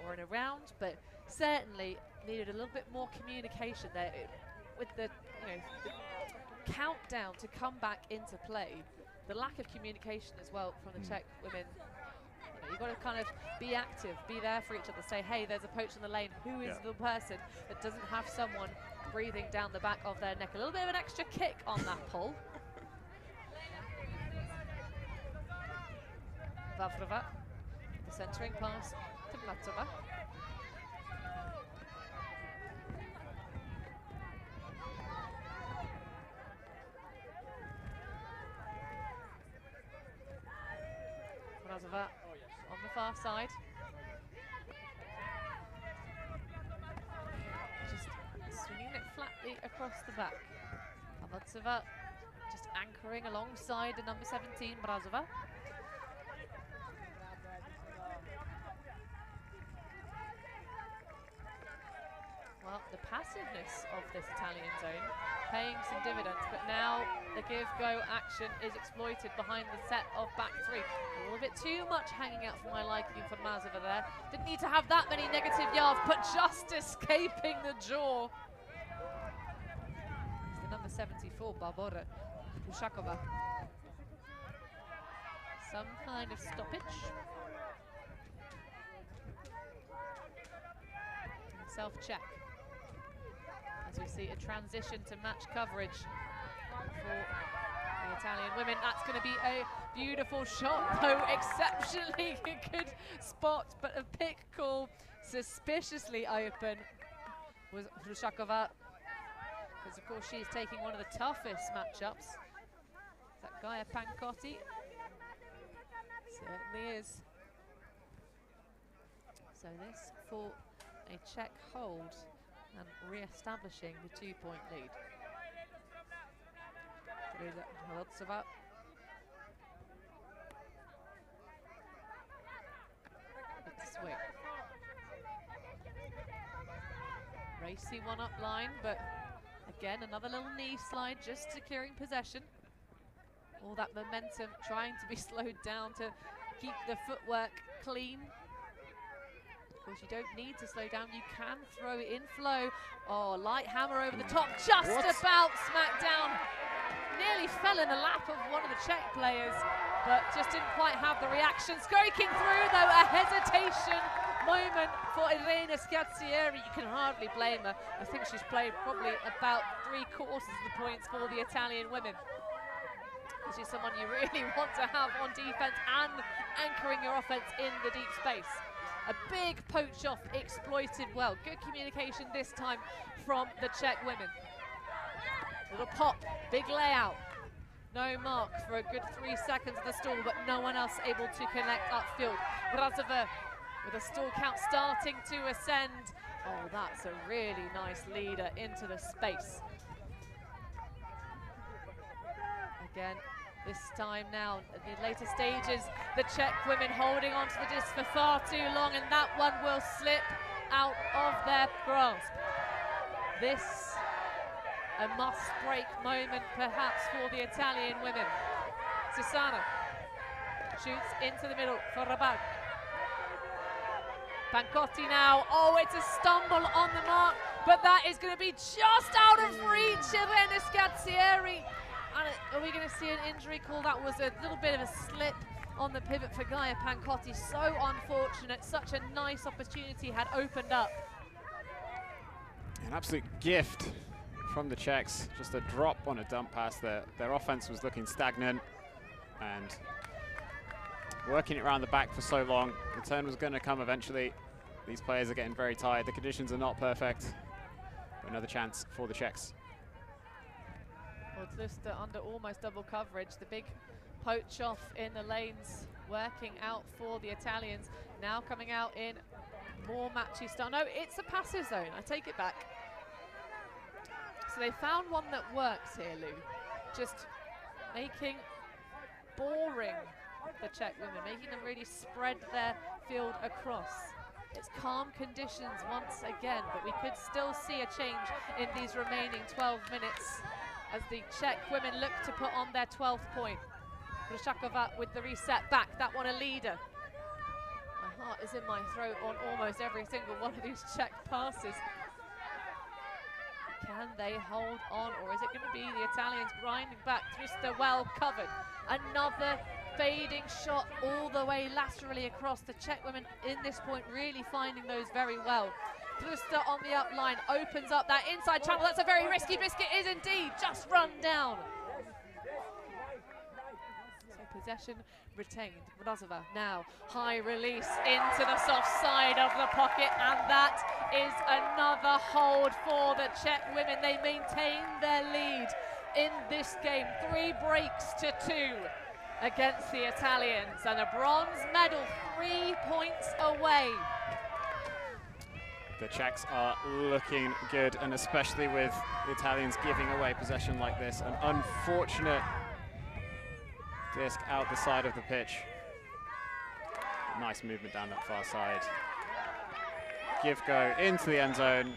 or in a round. But certainly needed a little bit more communication there with the countdown to come back into play. The lack of communication as well from the Czech women. You've got to kind of be active, be there for each other, say, hey, there's a poach in the lane. Who is the person that doesn't have someone breathing down the back of their neck? A little bit of an extra kick on that pull. Vavrova, the centering pass to Vlatova. Vlatova on the far side. Just swinging it flatly across the back. Vlatova just anchoring alongside the number 17, Mrazova. Well, the passiveness of this Italian zone paying some dividends, but now the give-go action is exploited behind the set of back 3. A little bit too much hanging out for my liking for Mazova there. Didn't need to have that many negative yards, but just escaping the jaw. It's the number 74, Barbora Pushakova. Some kind of stoppage. Self-check. As we see a transition to match coverage for the Italian women. That's going to be a beautiful shot, though exceptionally good spot, but a pick call suspiciously open was Pushakova, because of course she's taking one of the toughest matchups. Is that Gaia Pancotti? Certainly is. So this for a Czech hold and re-establishing the 2-point lead. Teresa Hlodzova. With the swing. Racy one up line, but again another little knee slide, just securing possession. All that momentum trying to be slowed down to keep the footwork clean. Of course, you don't need to slow down, you can throw it in flow. Oh, light hammer over the top, just about smacked down. Nearly fell in the lap of one of the Czech players, but just didn't quite have the reaction. Scraking through, though, a hesitation moment for Irene Scazzieri. You can hardly blame her. I think she's played probably about 3/4 of the points for the Italian women. This is someone you really want to have on defense and anchoring your offense in the deep space. A big poach off exploited well. Good communication this time from the Czech women. Little pop, big layout. No mark for a good 3 seconds of the stall, but no one else able to connect upfield. Mrazova with a stall count starting to ascend. Oh, that's a really nice leader into the space. Again, this time now, at the later stages, the Czech women holding on to the disc for far too long, and that one will slip out of their grasp. This, a must-break moment perhaps for the Italian women. Susana shoots into the middle for Rabag. Pancotti now, oh, it's a stumble on the mark, but that is going to be just out of reach. Irene Scazzieri. And are we going to see an injury call? That was a little bit of a slip on the pivot for Gaia Pancotti. So unfortunate, such a nice opportunity had opened up. An absolute gift from the Czechs. Just a drop on a dump pass. Their offense was looking stagnant and working it around the back for so long. The turn was going to come eventually. These players are getting very tired. The conditions are not perfect. Another chance for the Czechs. Well, just under almost double coverage. The big poach off in the lanes, working out for the Italians. Now coming out in more matchy style. No, it's a passive zone. I take it back. So they found one that works here, Lou. Just making boring the Czech women, making them really spread their field across. It's calm conditions once again, but we could still see a change in these remaining 12 minutes as the Czech women look to put on their 12th point. Bršáková with the reset back, that one a leader. My heart is in my throat on almost every single one of these Czech passes. Can they hold on, or is it going to be the Italians grinding back? Trusta well covered. Another fading shot all the way laterally across. The Czech women in this point really finding those very well. Trusta on the up line opens up that inside channel. That's a very risky biscuit, is indeed just run down. So possession retained. Mrazova now high release into the soft side of the pocket, and that is another hold for the Czech women. They maintain their lead in this game, 3 breaks to 2 against the Italians, and a bronze medal 3 points away. The Czechs are looking good, and especially with the Italians giving away possession like this. An unfortunate disc out the side of the pitch. Nice movement down that far side. Give go into the end zone.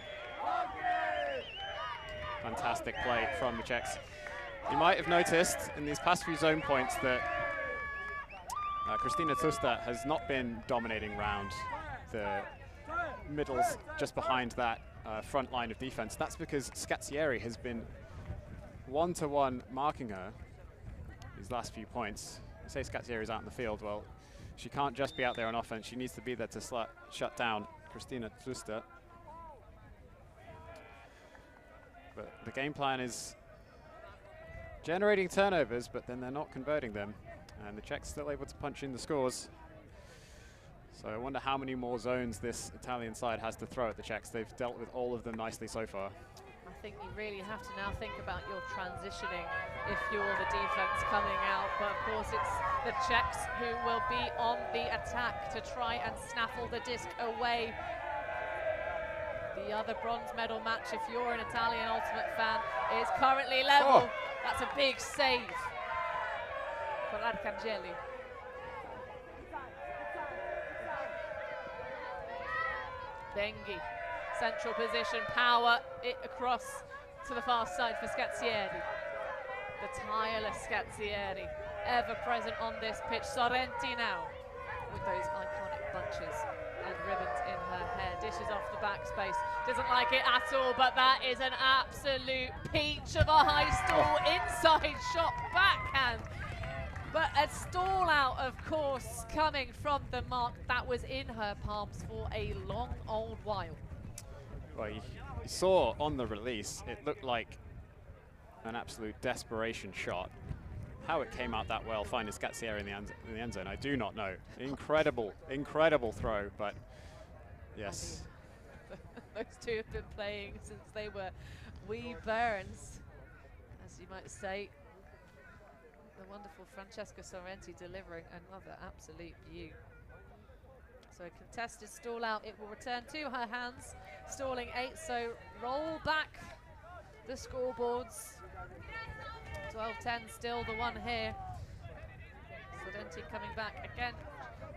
Fantastic play from the Czechs. You might have noticed in these past few zone points that Kristina Trusta has not been dominating round the middles just behind that front line of defense. That's because Scazzieri has been one-to-one marking her these last few points. You say Scazzieri's out in the field, well, she can't just be out there on offense. She needs to be there to shut down Kristina Trusta. But the game plan is generating turnovers, but then they're not converting them. And the Czechs still able to punch in the scores. So I wonder how many more zones this Italian side has to throw at the Czechs. They've dealt with all of them nicely so far. I think you really have to now think about your transitioning if you're the defense coming out. But of course it's the Czechs who will be on the attack to try and snaffle the disc away. The other bronze medal match, if you're an Italian Ultimate fan, is currently level. Oh. That's a big save for Arcangeli. Bengi, central position, power it across to the far side for Scazzieri. The tireless Scazzieri, ever present on this pitch. Sorrenti now with those iconic bunches and ribbons in her hair. Dishes off the backspace, doesn't like it at all, but that is an absolute peach of a high stall inside shot backhand. But a stall out, of course, coming from the mark that was in her palms for a long old while. Well, you saw on the release, it looked like an absolute desperation shot. How it came out that well, finding Scazzieri in the end zone, I do not know. Incredible, incredible throw, but yes. Those two have been playing since they were wee bairns, as you might say. The wonderful Francesca Sorrenti delivering another absolute beaut. So a contested stall out, it will return to her hands, stalling 8, so roll back the scoreboards. 12-10 still the one here. Sorrenti coming back again.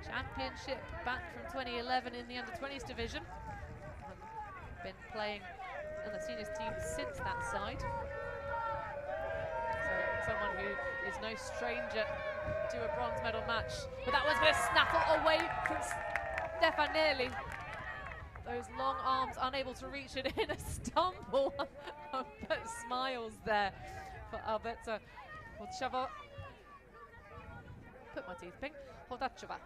Championship back from 2011 in the under-20s division. Been playing in the seniors team since that side. So someone who is no stranger to a bronze medal match. But that was going to snaffle away from Stefanelli. Those long arms unable to reach it in a stumble. But smiles there for Alberta Volchava. put my teeth pink, Hodachova,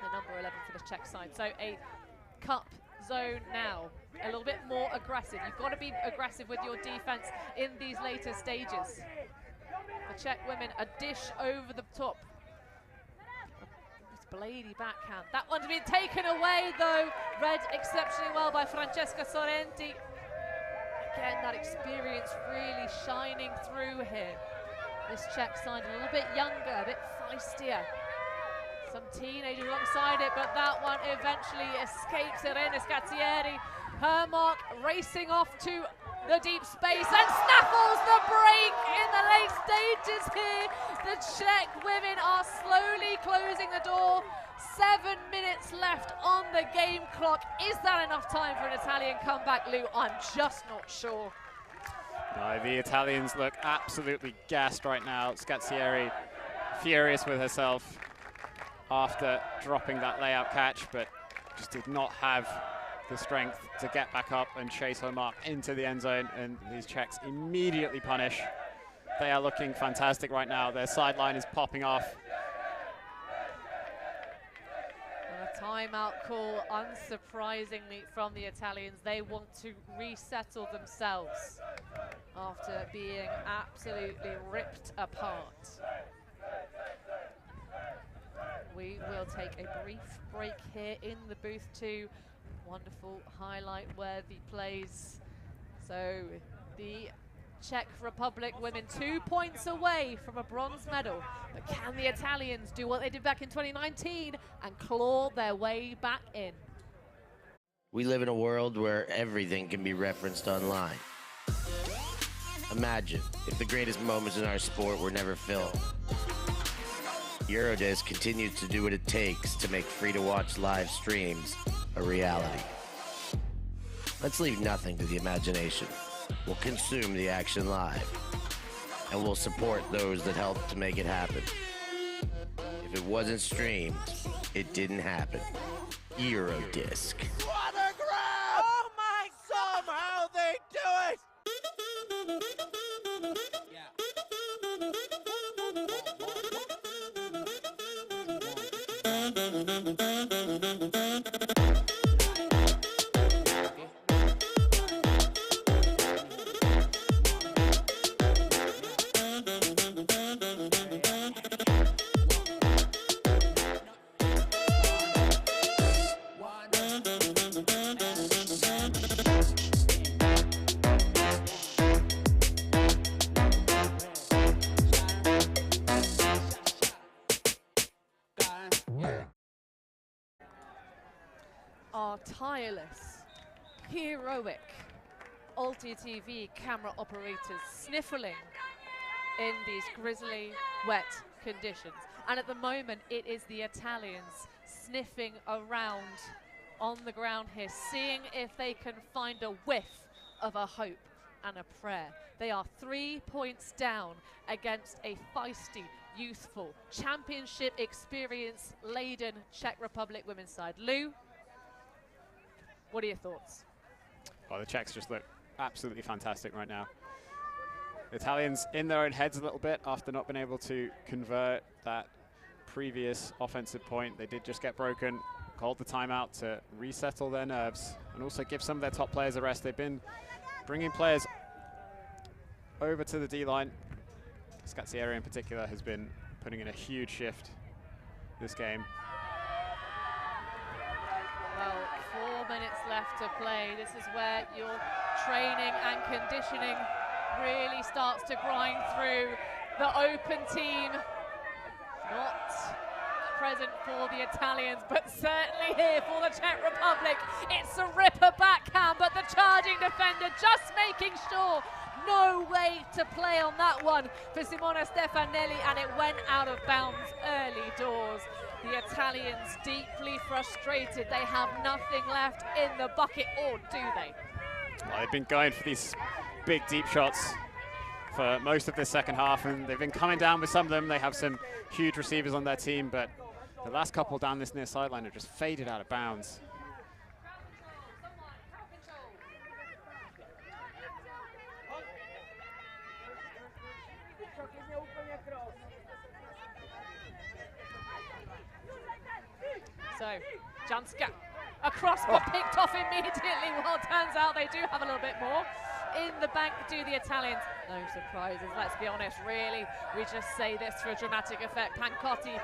the number 11 for the Czech side. So a cup zone now, a little bit more aggressive. You've got to be aggressive with your defense in these later stages. The Czech women, a dish over the top. It's Blady backhand. That one's been taken away though. Read exceptionally well by Francesca Sorrenti. Again, that experience really shining through here. This Czech side a little bit younger, a bit feistier. Some teenagers alongside it, but that one eventually escapes Irene Scazzieri. Her mark racing off to the deep space and snaffles the break in the late stages here. The Czech women are slowly closing the door. 7 minutes left on the game clock. Is that enough time for an Italian comeback, Lou? I'm just not sure. No, the Italians look absolutely gassed right now. Scazzieri furious with herself after dropping that layout catch, but just did not have the strength to get back up and chase her mark into the end zone, and these Czechs immediately punish. They are looking fantastic right now. Their sideline is popping off. And a timeout call, unsurprisingly, from the Italians. They want to resettle themselves after being absolutely ripped apart. We will take a brief break here in the booth too. Wonderful highlight-worthy plays. So the Czech Republic women 2 points away from a bronze medal. But can the Italians do what they did back in 2019 and claw their way back in? We live in a world where everything can be referenced online. Imagine if the greatest moments in our sport were never filmed. Eurodisc continues to do what it takes to make free-to-watch live streams a reality. Let's leave nothing to the imagination. We'll consume the action live, and we'll support those that help to make it happen. If it wasn't streamed, it didn't happen. Eurodisc. What a grab! Oh my! Somehow they do it! Our tireless, heroic Altia TV camera operators sniffling in these grisly, wet conditions. And at the moment, it is the Italians sniffing around on the ground here, seeing if they can find a whiff of a hope and a prayer. They are 3 points down against a feisty, youthful, championship experience-laden Czech Republic women's side. Lou, what are your thoughts? Well, the Czechs just look absolutely fantastic right now. The Italians in their own heads a little bit after not being able to convert that previous offensive point. They did just get broken, called the timeout to resettle their nerves and also give some of their top players a rest. They've been bringing players over to the D-line. Scazzieri in particular has been putting in a huge shift this game. Well, 4 minutes left to play. This is where your training and conditioning really starts to grind through. The open team, not present for the Italians, but certainly here for the Czech Republic. It's a ripper backhand, but the charging defender just making sure no way to play on that one for Simona Stefanelli, and it went out of bounds early doors. The Italians deeply frustrated. They have nothing left in the bucket, or do they? Well, they've been going for these big deep shots for most of this second half, and they've been coming down with some of them. They have some huge receivers on their team, but the last couple down this near sideline have just faded out of bounds. So, Janska, a cross but picked off immediately. Well, turns out they do have a little bit more. In the bank do the Italians. No surprises, let's be honest, really. We just say this for a dramatic effect. Pancotti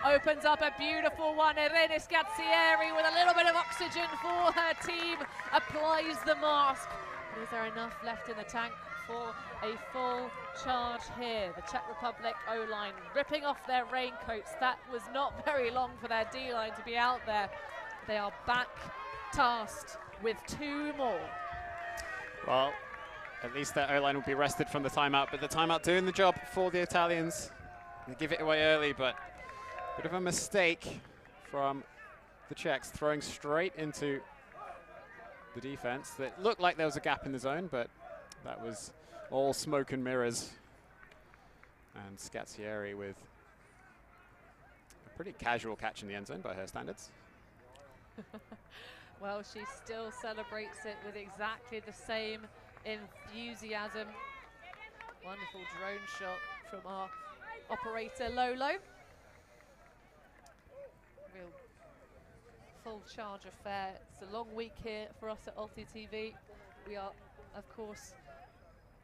opens up a beautiful one. Irene Scazzieri with a little bit of oxygen for her team. Applies the mask. But is there enough left in the tank for a full charge here? The Czech Republic O-line ripping off their raincoats. That was not very long for their D-line to be out there. They are back tasked with 2 more. Well, at least their O-line will be rested from the timeout, but the timeout doing the job for the Italians. They give it away early, but a bit of a mistake from the Czechs, throwing straight into the defense. That looked like there was a gap in the zone, but that was all smoke and mirrors. And Scazzieri with a pretty casual catch in the end zone by her standards. Well, she still celebrates it with exactly the same enthusiasm. Wonderful drone shot from our operator Lolo. Real full charge affair. It's a long week here for us at Ulti TV. We are, of course,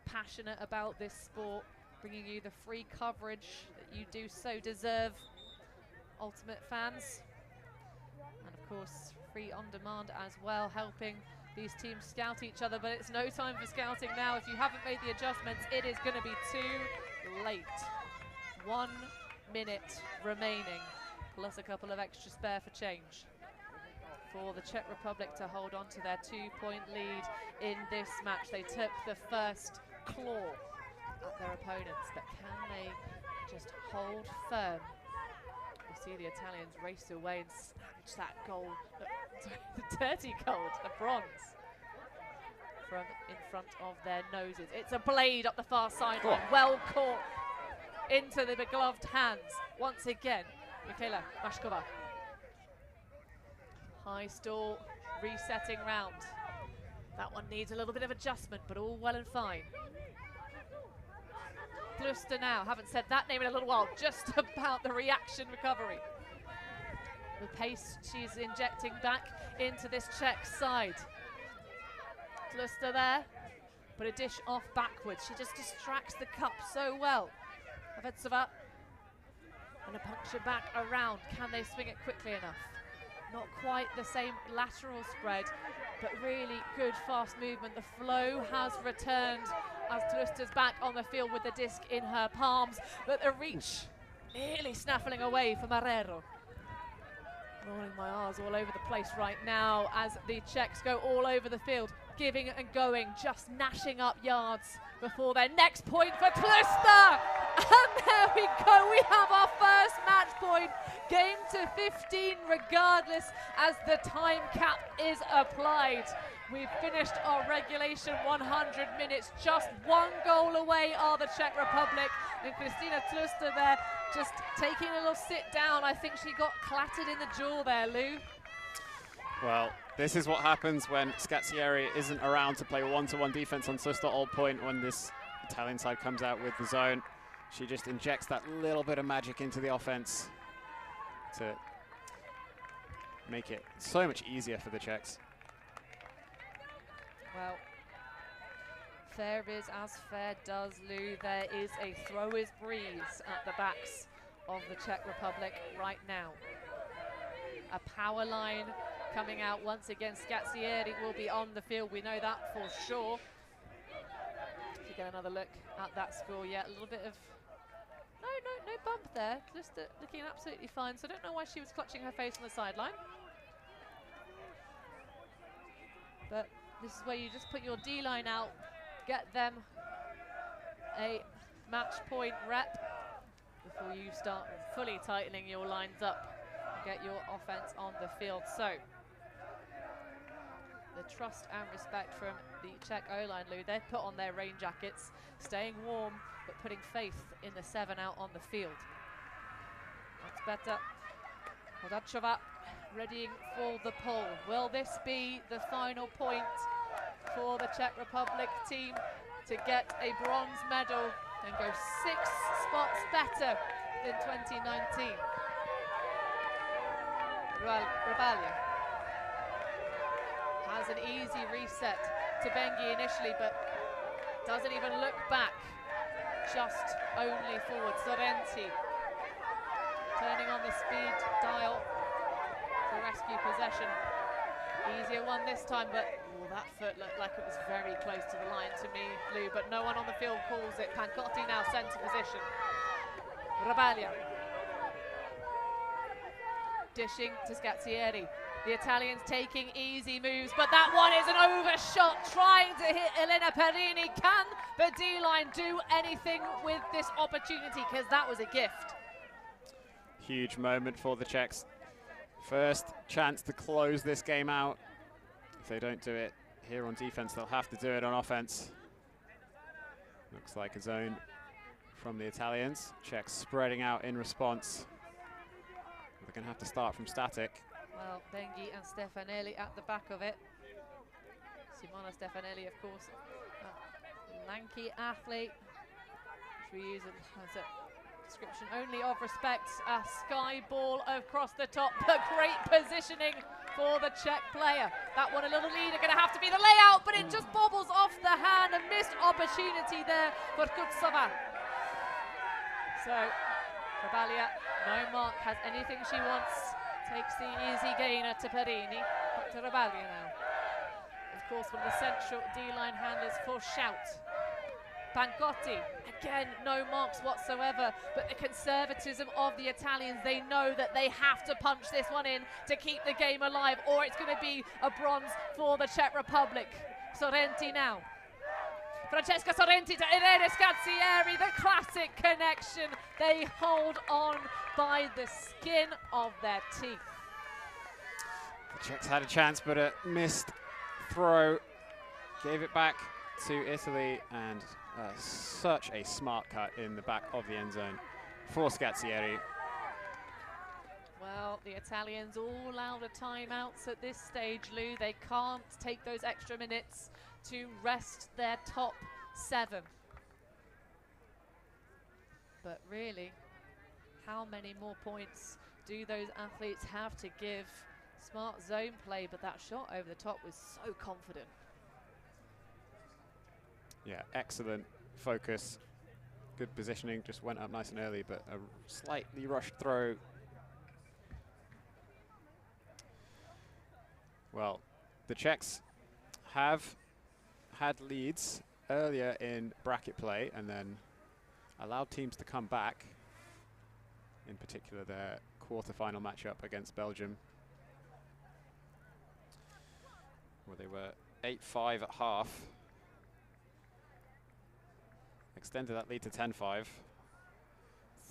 passionate about this sport, bringing you the free coverage that you do so deserve, Ultimate fans. And of course, free on demand as well, helping these teams scout each other. But it's no time for scouting now. If you haven't made the adjustments, it is going to be too late. 1 minute remaining, plus a couple of extra spare for change for the Czech Republic to hold on to their 2-point lead in this match. They took the first claw at their opponents, but can they just hold firm? We see the Italians race away and snatch that gold, the dirty gold, the bronze, from in front of their noses. It's a blade up the far sideline, well caught into the begloved hands. Once again, Michaela Mashkova. High stall, resetting round. That one needs a little bit of adjustment, but all well and fine. Tluster now, haven't said that name in a little while, just about the reaction recovery. The pace she's injecting back into this Czech side. Tluster there, but a dish off backwards. She just distracts the cup so well. Avetsova, and a puncture back around. Can they swing it quickly enough? Not quite the same lateral spread, but really good fast movement. The flow has returned as Tluster's back on the field with the disc in her palms, but the reach nearly snaffling away for Marrero. Rolling my R's all over the place right now as the Czechs go all over the field, giving and going, just gnashing up yards before their next point for Tluster. And there we go, we have our first match point. Game to 15 regardless as the time cap is applied. We've finished our regulation 100 minutes. Just 1 goal away are the Czech Republic. And Kristina Tluster there just taking a little sit down. I think she got clattered in the jaw there, Lou. Well, this is what happens when Scazzieri isn't around to play one-to-one defense on Tluster all point. When this Italian side comes out with the zone, she just injects that little bit of magic into the offense to make it so much easier for the Czechs. Well, fair is as fair does, Lou. There is a thrower's breeze at the backs of the Czech Republic right now. A power line coming out once again. Scazzieri will be on the field, we know that for sure. If you get another look at that score, yeah, a little bit of no bump there. Just looking absolutely fine. So I don't know why she was clutching her face on the sideline. But this is where you just put your D-line out, get them a match point rep before you start fully tightening your lines up and get your offense on the field. So the trust and respect from the Czech O-line, Lou. They've put on their rain jackets, staying warm, but putting faith in the 7 out on the field. That's better. Hodachova readying for the pull. Will this be the final point for the Czech Republic team to get a bronze medal and go 6 spots better than 2019? Rabalia has an easy reset to Bengi initially, but doesn't even look back, just only forward. Sorrenti turning on the speed dial to rescue possession. Easier one this time, but that foot looked like it was very close to the line to me, Lou, but no one on the field calls it. Pancotti now centre position. Rabalia dishing to Scazzieri. The Italians taking easy moves, but that one is an overshot, trying to hit Elena Perini. Can the D-line do anything with this opportunity? Because that was a gift. Huge moment for the Czechs. First chance to close this game out. If they don't do it here on defense, they'll have to do it on offense. Looks like a zone from the Italians. Czechs spreading out in response. They're going to have to start from static. Well, Bengi and Stefanelli at the back of it. Simona Stefanelli, of course, a lanky athlete, which we use as a description only of respect. A sky ball across the top, but great positioning for the Czech player. That one a little leader, going to have to be the layout, but it just bobbles off the hand. A missed opportunity there for Kutsova. So, Rabalia, no mark, has anything she wants. Takes the easy gainer to Perini, back to Rabalia now. Of course, one of the central D-line handlers for Shout. Pancotti, again, no marks whatsoever, but the conservatism of the Italians, they know that they have to punch this one in to keep the game alive, or it's going to be a bronze for the Czech Republic. Sorrenti now. Francesca Sorrenti to Irene Scazzieri, the classic connection. They hold on by the skin of their teeth. The Czechs had a chance, but a missed throw gave it back to Italy, and such a smart cut in the back of the end zone for Scazzieri. Well, the Italians all out of timeouts at this stage, Lou. They can't take those extra minutes to rest their top 7. But really, how many more points do those athletes have to give? Smart zone play, but that shot over the top was so confident. Yeah, excellent focus, good positioning, just went up nice and early, but a slightly rushed throw. Well, the Czechs have had leads earlier in bracket play and then allowed teams to come back, in particular their quarter-final matchup against Belgium, where they were 8-5 at half. Extended that lead to 10-5.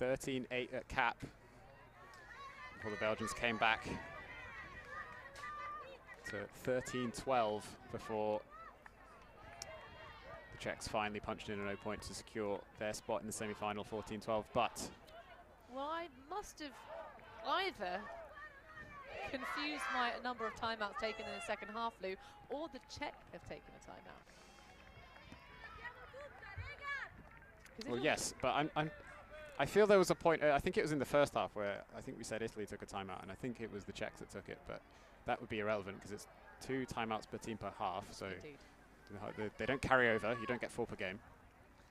13-8 at cap before the Belgians came back to 13-12 before the Czechs finally punched in a no point to secure their spot in the semi-final, 14-12. But well, I must have either confused my number of timeouts taken in the second half, Lou, or the Czech have taken a timeout. Well, yes, but I feel there was a point, I think it was in the first half, where I think we said Italy took a timeout, and I think it was the Czechs that took it, but that would be irrelevant because it's 2 timeouts per team per half, so they don't carry over, you don't get 4 per game.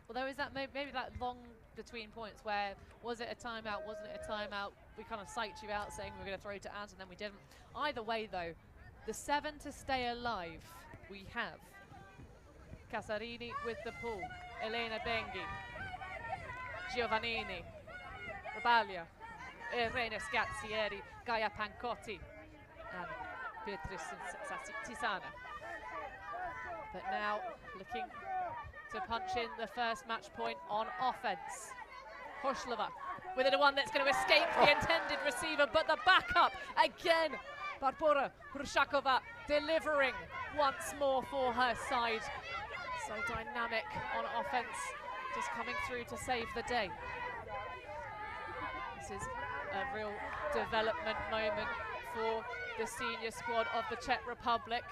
Well, there was that maybe that long between points where, was it a timeout, wasn't it a timeout? We kind of psyched you out saying we were going to throw to ads, and then we didn't. Either way, though, the 7 to stay alive, we have Casarini with the pull, Elena Bengi, Giovannini, Rabalia, Irene Scazzieri, Gaia Pancotti, and Beatrice Tisana. But now looking to punch in the first match point on offense. Horslova with the one that's going to escape the intended receiver, but the backup again. Barbora Hrushakova delivering once more for her side. So dynamic on offense, just coming through to save the day. This is a real development moment for the senior squad of the Czech Republic.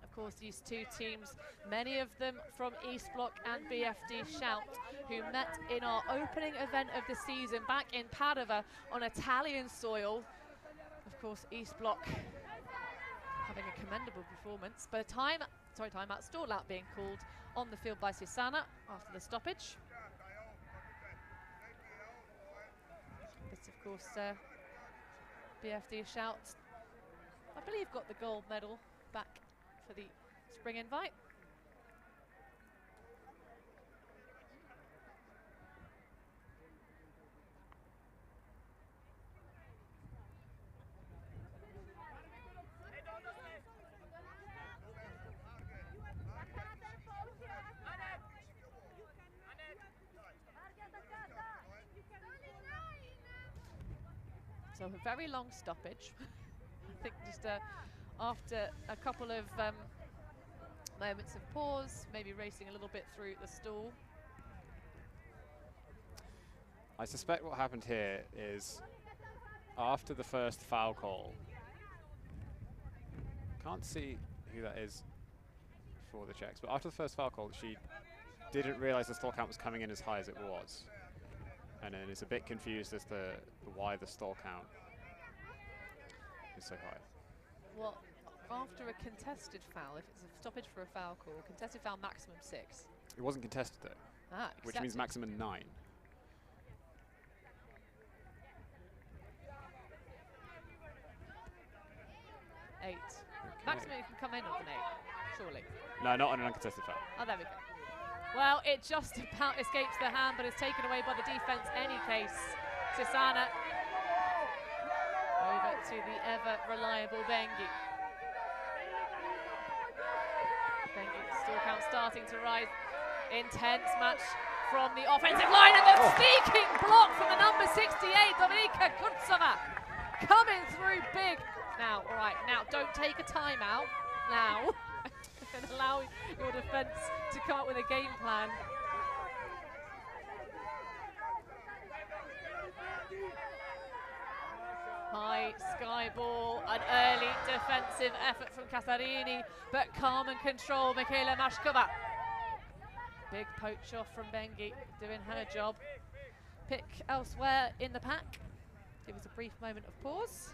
Of course, these two teams, many of them from East Block and BFD Shout, who met in our opening event of the season back in Padova on Italian soil. course, East Block having a commendable performance, but a timeout, stall out being called on the field by Cesana after the stoppage. But of course, BFD shouts, I believe, got the gold medal back for the spring invite. So a very long stoppage. I think just after a couple of moments of pause, maybe racing a little bit through the stall. I suspect what happened here is after the first foul call, can't see who that is for the checks, but after the first foul call, she didn't realize the stall count was coming in as high as it was. And then is a bit confused as to why the stall count is so high. Well, after a contested foul, if it's a stoppage for a foul call, contested foul maximum 6. It wasn't contested though, which means maximum 9. 8. Okay. Maximum you can come in with an 8, surely. No, not on an uncontested foul. Oh, there we go. Well, it just about escapes the hand, but is taken away by the defense any case. Cesana over to the ever-reliable Bengi. Bengi, stall count starting to rise. Intense match from the offensive line, and the sneaking block from the number 68, Dominika Kurtsova, coming through big. Now, all right, now don't take a timeout now. And allow your defence to come up with a game plan. High sky ball, an early defensive effort from Casarini, but calm and control, Michaela Mashkova. Big poach off from Bengi, doing her job. Pick elsewhere in the pack. Give us a brief moment of pause.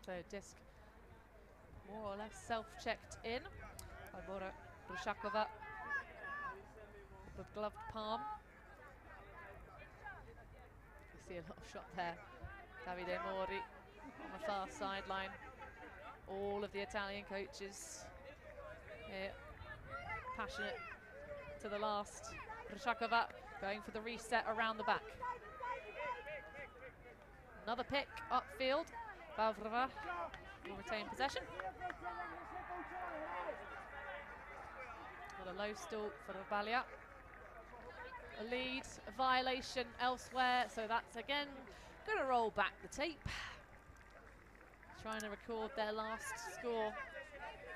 So disc more or less self-checked in by Bora Brushakova with gloved palm. You see a lot of shot there. Davide Mori on the far sideline. All of the Italian coaches here, passionate to the last. Brushakova going for the reset around the back. Another pick upfield. Bavrova will retain possession. Got a low stall for Rabalia. A lead, a violation elsewhere, so that's again going to roll back the tape. Trying to record their last score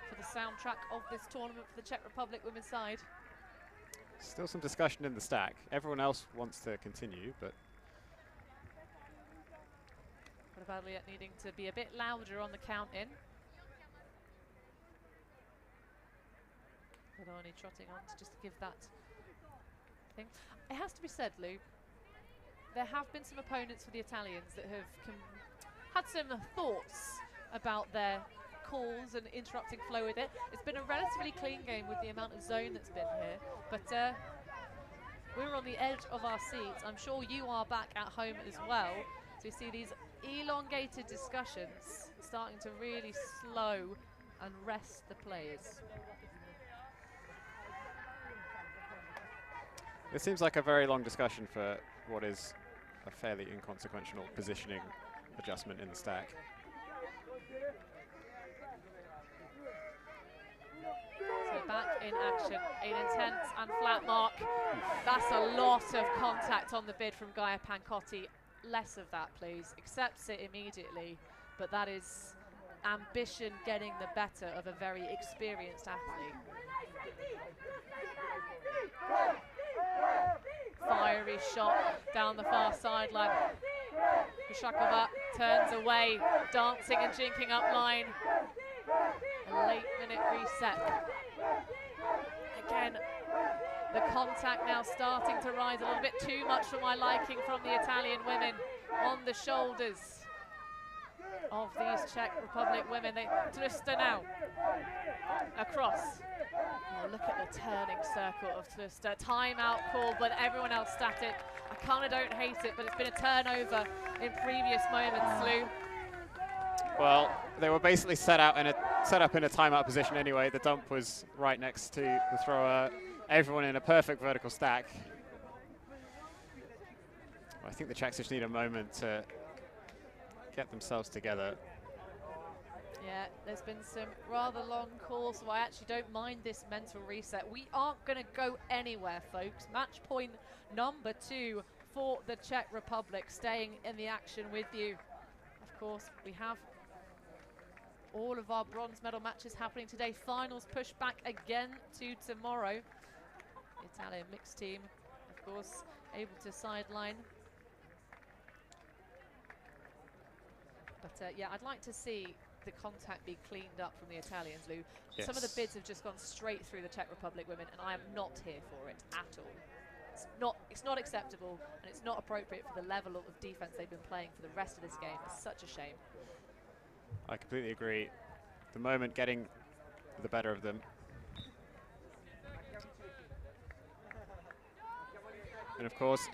for the soundtrack of this tournament for the Czech Republic women's side. Still some discussion in the stack. Everyone else wants to continue, but Rabalia needing to be a bit louder on the count in. Rodoni trotting on to just give that thing. It has to be said, Lou, there have been some opponents for the Italians that have had some thoughts about their calls and interrupting flow with it. It's been a relatively clean game with the amount of zone that's been here, but we're on the edge of our seats. I'm sure you are back at home as well. So you see these elongated discussions starting to really slow and rest the players. it seems like a very long discussion for what is a fairly inconsequential positioning adjustment in the stack. So back in action, an intense and flat mark. That's a lot of contact on the bid from Gaia Pancotti. Less of that, please. Accepts it immediately, but that is ambition getting the better of a very experienced athlete. Fiery shot down the far sideline. Brushakova turns away, dancing and jinking up line. A late-minute reset. Again, the contact now starting to rise a little bit too much for my liking from the Italian women on the shoulders of these Czech Republic women. Tlusta now across. Oh, look at the turning circle of Tlusta. Timeout call, but everyone else static. I kind of don't hate it, but it's been a turnover in previous moments, Lou. Well, they were basically set up in a timeout position anyway. The dump was right next to the thrower. Everyone in a perfect vertical stack. I think the Czechs just need a moment to get themselves together. Yeah, there's been some rather long calls, so I actually don't mind this mental reset. We aren't going to go anywhere, folks. Match point number 2 for the Czech Republic, staying in the action with you. Of course, we have all of our bronze medal matches happening today. Finals pushed back again to tomorrow. The Italian mixed team, of course, able to sideline. But yeah, I'd like to see the contact be cleaned up from the Italians, Lou. Yes. Some of the bids have just gone straight through the Czech Republic women, and I am not here for it at all. It's not acceptable, and it's not appropriate for the level of defense they've been playing for the rest of this game. It's such a shame. I completely agree. The moment getting the better of them. And of course,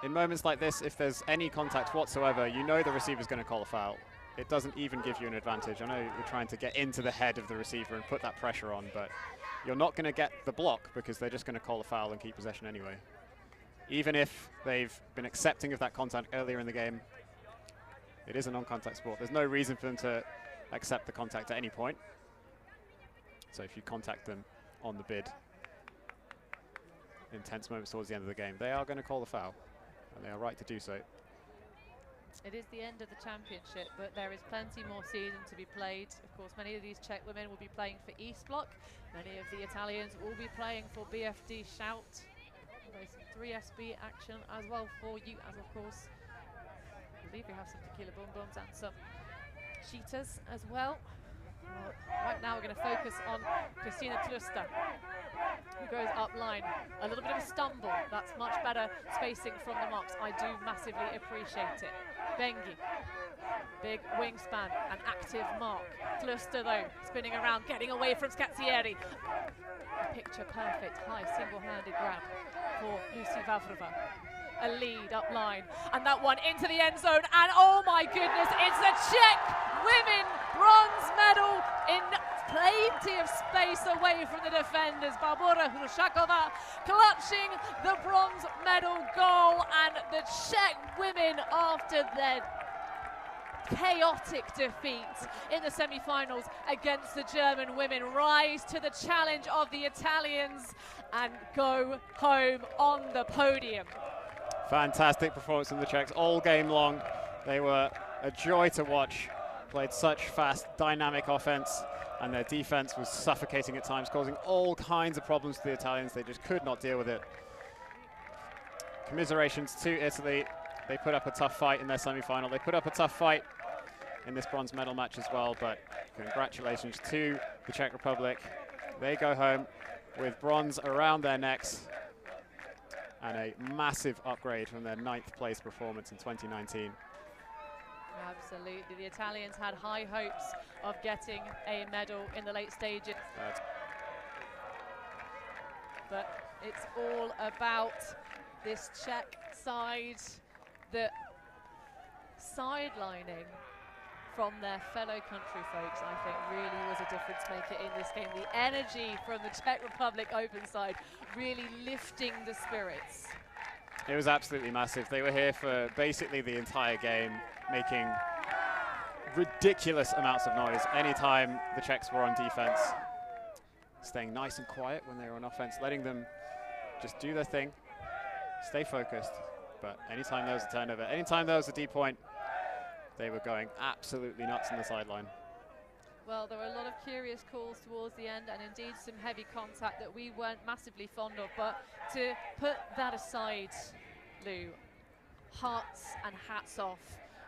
in moments like this, if there's any contact whatsoever, you know the receiver's going to call a foul. It doesn't even give you an advantage. I know you're trying to get into the head of the receiver and put that pressure on, but you're not going to get the block because they're just going to call a foul and keep possession anyway. Even if they've been accepting of that contact earlier in the game, it is a non-contact sport. There's no reason for them to accept the contact at any point. So if you contact them on the bid in tense moments towards the end of the game, they are going to call the foul, and they are right to do so. It is the end of the championship, but there is plenty more season to be played. Of course, many of these Czech women will be playing for East Block. Many of the Italians will be playing for BFD Shout. There's some 3SB action as well for you, as of course. I believe we have some tequila bonbons and some cheetahs as well. Right now we're going to focus on Kristina Tlusta, who goes up line. A little bit of a stumble. That's much better spacing from the marks. I do massively appreciate it. Bengi, big wingspan, an active mark. Tlusta though, spinning around, getting away from Scazzieri. A picture perfect high single-handed grab for Lucy Vavrova. A lead up line, and that one into the end zone, and oh my goodness, it's the Czech women bronze medal in plenty of space away from the defenders. Barbora Hrushakova clutching the bronze medal goal, and the Czech women, after their chaotic defeat in the semi-finals against the German women, rise to the challenge of the Italians and go home on the podium. Fantastic performance from the Czechs all game long. They were a joy to watch. Played such fast, dynamic offense, and their defense was suffocating at times, causing all kinds of problems to the Italians. They just could not deal with it. Commiserations to Italy. They put up a tough fight in their semi-final. They put up a tough fight in this bronze medal match as well, but congratulations to the Czech Republic. They go home with bronze around their necks and a massive upgrade from their 9th place performance in 2019. Absolutely, the Italians had high hopes of getting a medal in the late stages. But it's all about this Czech side, the sidelining from their fellow country folks, I think, really was a difference maker in this game. The energy from the Czech Republic open side really lifting the spirits. It was absolutely massive. They were here for basically the entire game, making ridiculous amounts of noise anytime the Czechs were on defense, staying nice and quiet when they were on offense, letting them just do their thing, stay focused. But anytime there was a turnover, anytime there was a deep point, they were going absolutely nuts on the sideline. Well, there were a lot of curious calls towards the end, and indeed some heavy contact that we weren't massively fond of. But to put that aside, Lou, hearts and hats off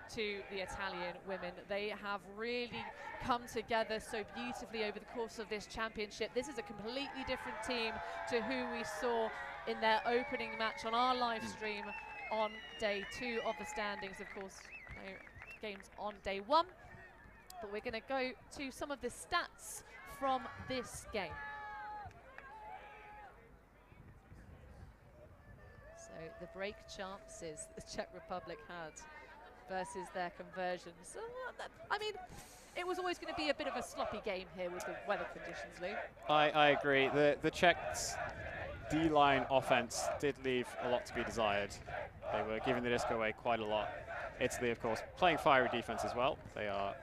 to the Italian women. They have really come together so beautifully over the course of this championship. This is a completely different team to who we saw in their opening match on our live stream on day 2 of the standings. Of course, no games on day 1, but we're going to go to some of the stats from this game. So the break chances the Czech Republic had versus their conversions. I mean, it was always going to be a bit of a sloppy game here with the weather conditions, Lou. I agree. The Czechs' D-line offense did leave a lot to be desired. They were giving the disc away quite a lot. Italy, of course, playing fiery defense as well. They are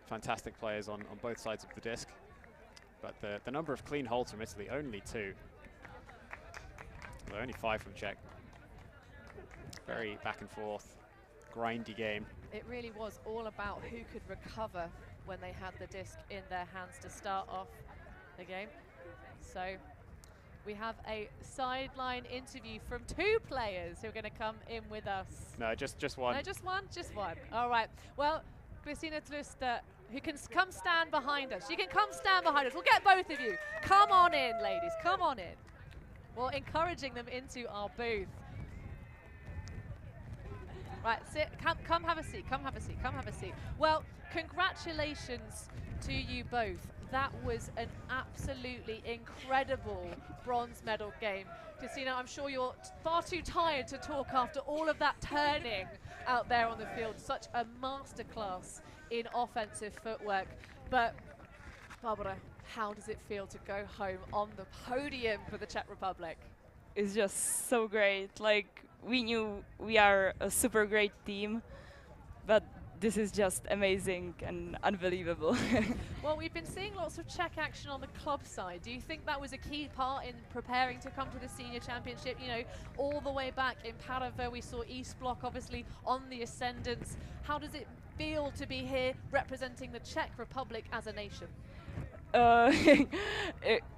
fantastic players on both sides of the disc. But the number of clean holds from Italy, only 2. Well, only 5 from Czech. Very back and forth, grindy game. It really was all about who could recover when they had the disc in their hands to start off the game. So we have a sideline interview from 2 players who are going to come in with us. No, just one. No, just one? Just one. All right. Well, Christina Tluster, who can come stand behind us. You can come stand behind us. We'll get both of you. Come on in, ladies. Come on in. Well, encouraging them into our booth. Right, sit. Come have a seat. Come have a seat. Come have a seat. Well, congratulations to you both. That was an absolutely incredible bronze medal game. Christina, I'm sure you're far too tired to talk after all of that turning out there on the field. Such a masterclass in offensive footwork. But Barbara, how does it feel to go home on the podium for the Czech Republic? It's just so great. Like, we knew we are a super great team, but this is just amazing and unbelievable. Well, we've been seeing lots of Czech action on the club side. Do you think that was a key part in preparing to come to the senior championship? You know, all the way back in Paravo, we saw East Bloc obviously on the ascendance. How does it feel to be here representing the Czech Republic as a nation?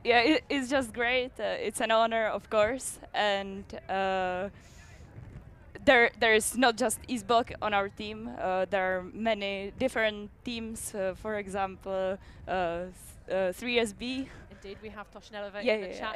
It's just great. It's an honor, of course, and there's not just East Bloc on our team. There are many different teams. For example, 3SB. Indeed, we have Toshnelova in the chat,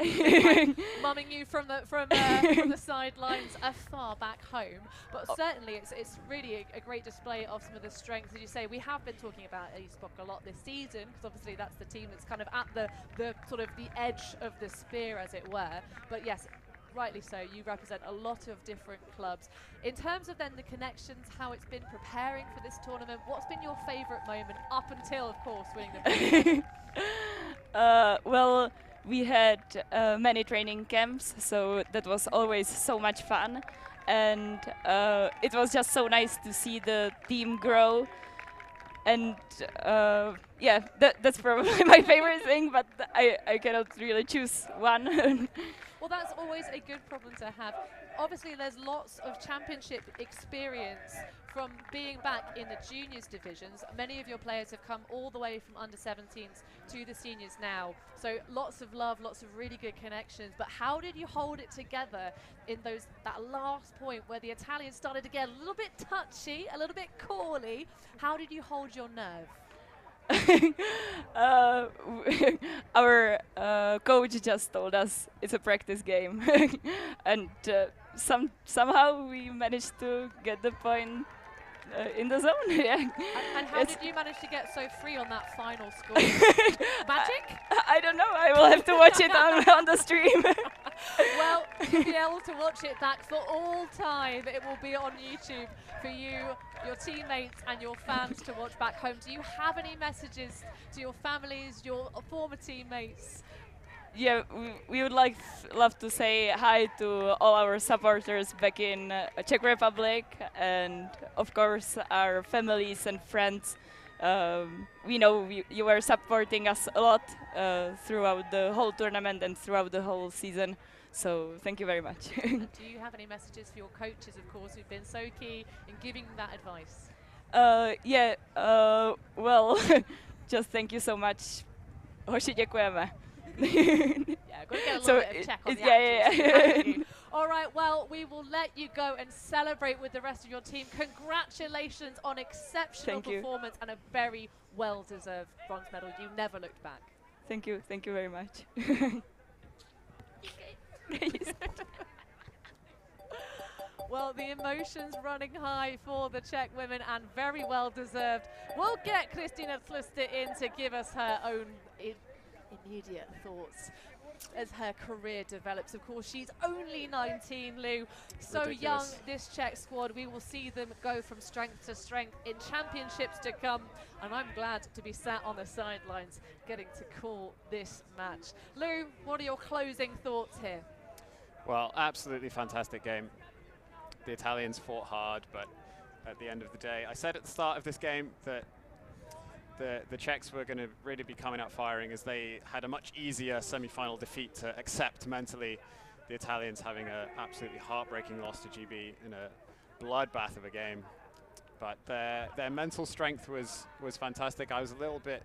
mumming you from the sidelines far back home. But certainly, it's really a great display of some of the strengths. As you say, we have been talking about East Bloc a lot this season, because obviously that's the team that's kind of at the sort of the edge of the spear, as it were. But yes, rightly so, you represent a lot of different clubs. In terms of then the connections, how it's been preparing for this tournament, what's been your favourite moment up until, of course, winning the well, we had many training camps, so that was always so much fun. And it was just so nice to see the team grow. And yeah, that's probably my favorite thing, but I cannot really choose one. Well, that's always a good problem to have. Obviously, there's lots of championship experience from being back in the juniors divisions. Many of your players have come all the way from under-17s to the seniors now. So lots of love, lots of really good connections. But how did you hold it together in that last point where the Italians started to get a little bit touchy, a little bit cawly? How did you hold your nerve? Our coach just told us it's a practice game, and somehow we managed to get the point in the zone. Yeah. And how did you manage to get so free on that final score? Magic? I don't know. I will have to watch it on the stream. Well, you'll be able to watch it back for all time. It will be on YouTube for you, your teammates and your fans to watch back home. Do you have any messages to your families, your former teammates? Yeah, we would love to say hi to all our supporters back in Czech Republic, and of course our families and friends. We know you were supporting us a lot throughout the whole tournament and throughout the whole season. So thank you very much. Do you have any messages for your coaches, of course, who've been so key in giving that advice? Well, just thank you so much. Hoši, děkujeme. Yeah, got to get a little bit of check on the yeah. All right, well, we will let you go and celebrate with the rest of your team. Congratulations on exceptional performance and a very well-deserved bronze medal. You never looked back. Thank you very much. Well, the emotions running high for the Czech women and very well deserved. We'll get Kristina Tluster in to give us her own immediate thoughts as her career develops. Of course, she's only 19, Lou. So Ridiculous. young, this Czech squad. We will see them go from strength to strength in championships to come. And I'm glad to be sat on the sidelines getting to call this match. Lou, what are your closing thoughts here? Well, absolutely fantastic game. The Italians fought hard, but at the end of the day, I said at the start of this game that the Czechs were going to really be coming out firing, as they had a much easier semi-final defeat to accept mentally. The Italians having an absolutely heartbreaking loss to GB in a bloodbath of a game. But their mental strength was fantastic. I was a little bit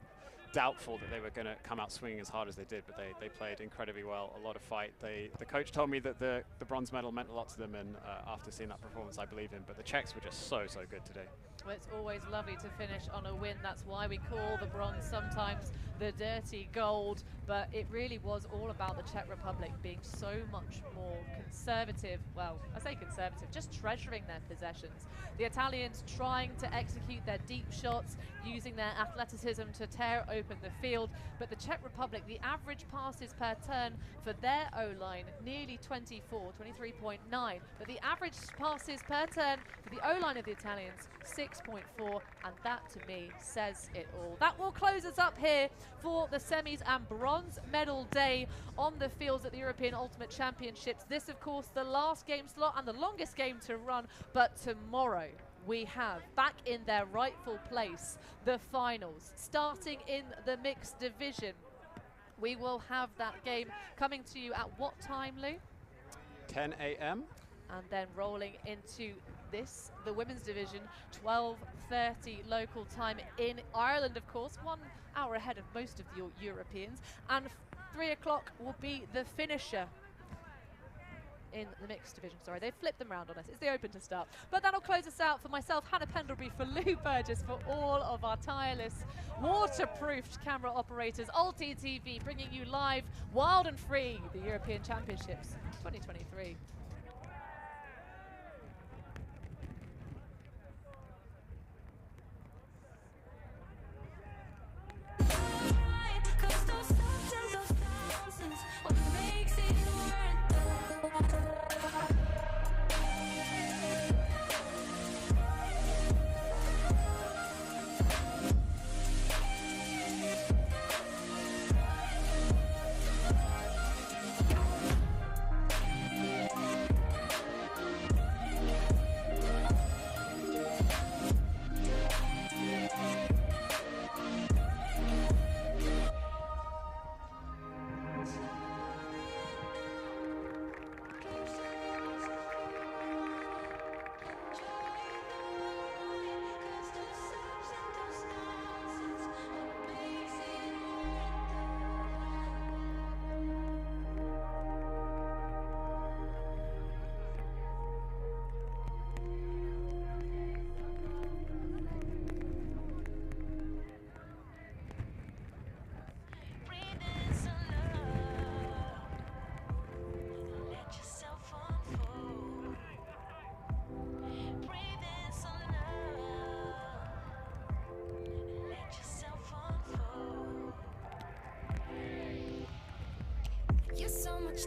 doubtful that they were going to come out swinging as hard as they did, but they played incredibly well, a lot of fight. The coach told me that the bronze medal meant a lot to them, and after seeing that performance, I believe him. But the Czechs were just so good today. Well, it's always lovely to finish on a win. That's why we call the bronze sometimes the dirty gold. But it really was all about the Czech Republic being so much more conservative. Well, I say conservative, just treasuring their possessions. The Italians trying to execute their deep shots, using their athleticism to tear open the field. But the Czech Republic, the average passes per turn for their O-line, nearly 24, 23.9. But the average passes per turn for the O-line of the Italians, 6.4, and that to me says it all. That will close us up here for the semis and bronze medal day on the fields at the European Ultimate Championships. This, of course, the last game slot and the longest game to run, but tomorrow we have back in their rightful place the finals, starting in the mixed division. We will have that game coming to you at what time, Lou? 10 a.m. And then rolling into this, the women's division, 12:30 local time in Ireland, of course, 1 hour ahead of most of the Europeans. And 3 o'clock will be the finisher in the mixed division. Sorry, they've flipped them around on us. It's the open to start. But that'll close us out. For myself, Hannah Pendlebury, for Lou Burgess, for all of our tireless, waterproofed camera operators, Ulti TV, bringing you live, wild and free, the European Championships 2023.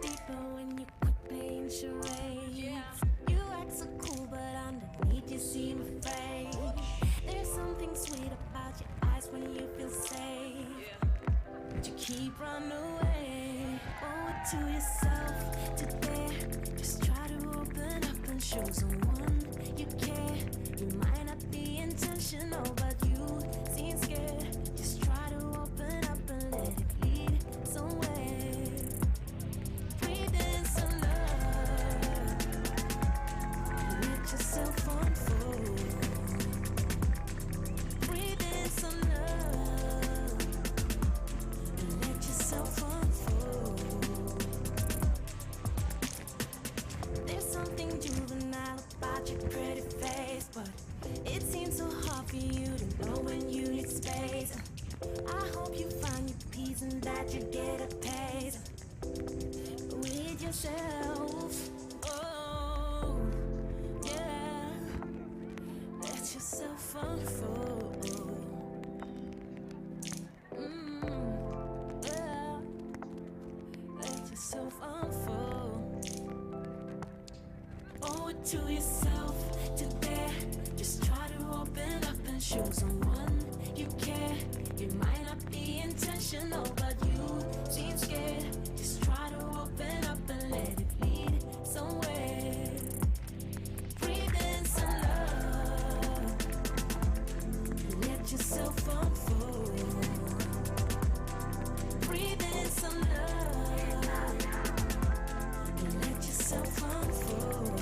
Deeper when you quit playing charades. You act so cool, but underneath you seem afraid. There's something sweet about your eyes when you feel safe, but you keep running away. Owe it to yourself today. Just try to open up and show someone you care. You might not be intentional, but you seem scared. Just try to open up and let it lead somewhere. Yourself unfold. Breathe in some love and let yourself unfold. about your pretty face, but it seems so hard for you to know when you need space. I hope you find your peace and that you get a taste with yourself. Oh, yeah. Let yourself unfold. Yeah. Let yourself unfold. Owe it to yourself to dare. Just try to open up and show someone you care. It might not be intentional, but you seem scared. Just try to open up and let it lead somewhere. Breathe in some love. Let yourself unfold. Breathe in some love. Let yourself unfold.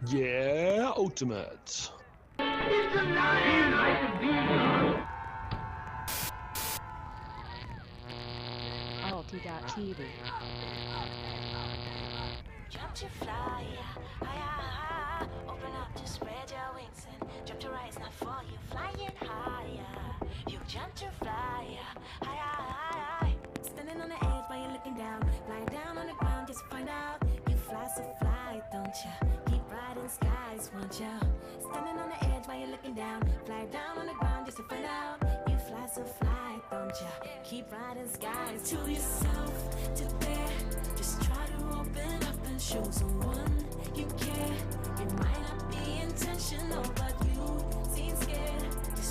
Yeah, Ultimate. It's alive like a beagle. Alti.tv. Jump to fly, higher, open up to spread your wings and jump to rise, not fall, you flying higher. You jump to fly, higher, standing on the edge while you're looking down, lying down on the ground just to find out. You fly so fly, don't ya? Keep riding skies, won't ya? Standing on the edge while you're looking down, fly down on the ground just to find out. You fly so fly, don't ya? Keep riding skies. To yourself, to dare, just try to open up and show someone you care. It might not be intentional, but you seem scared.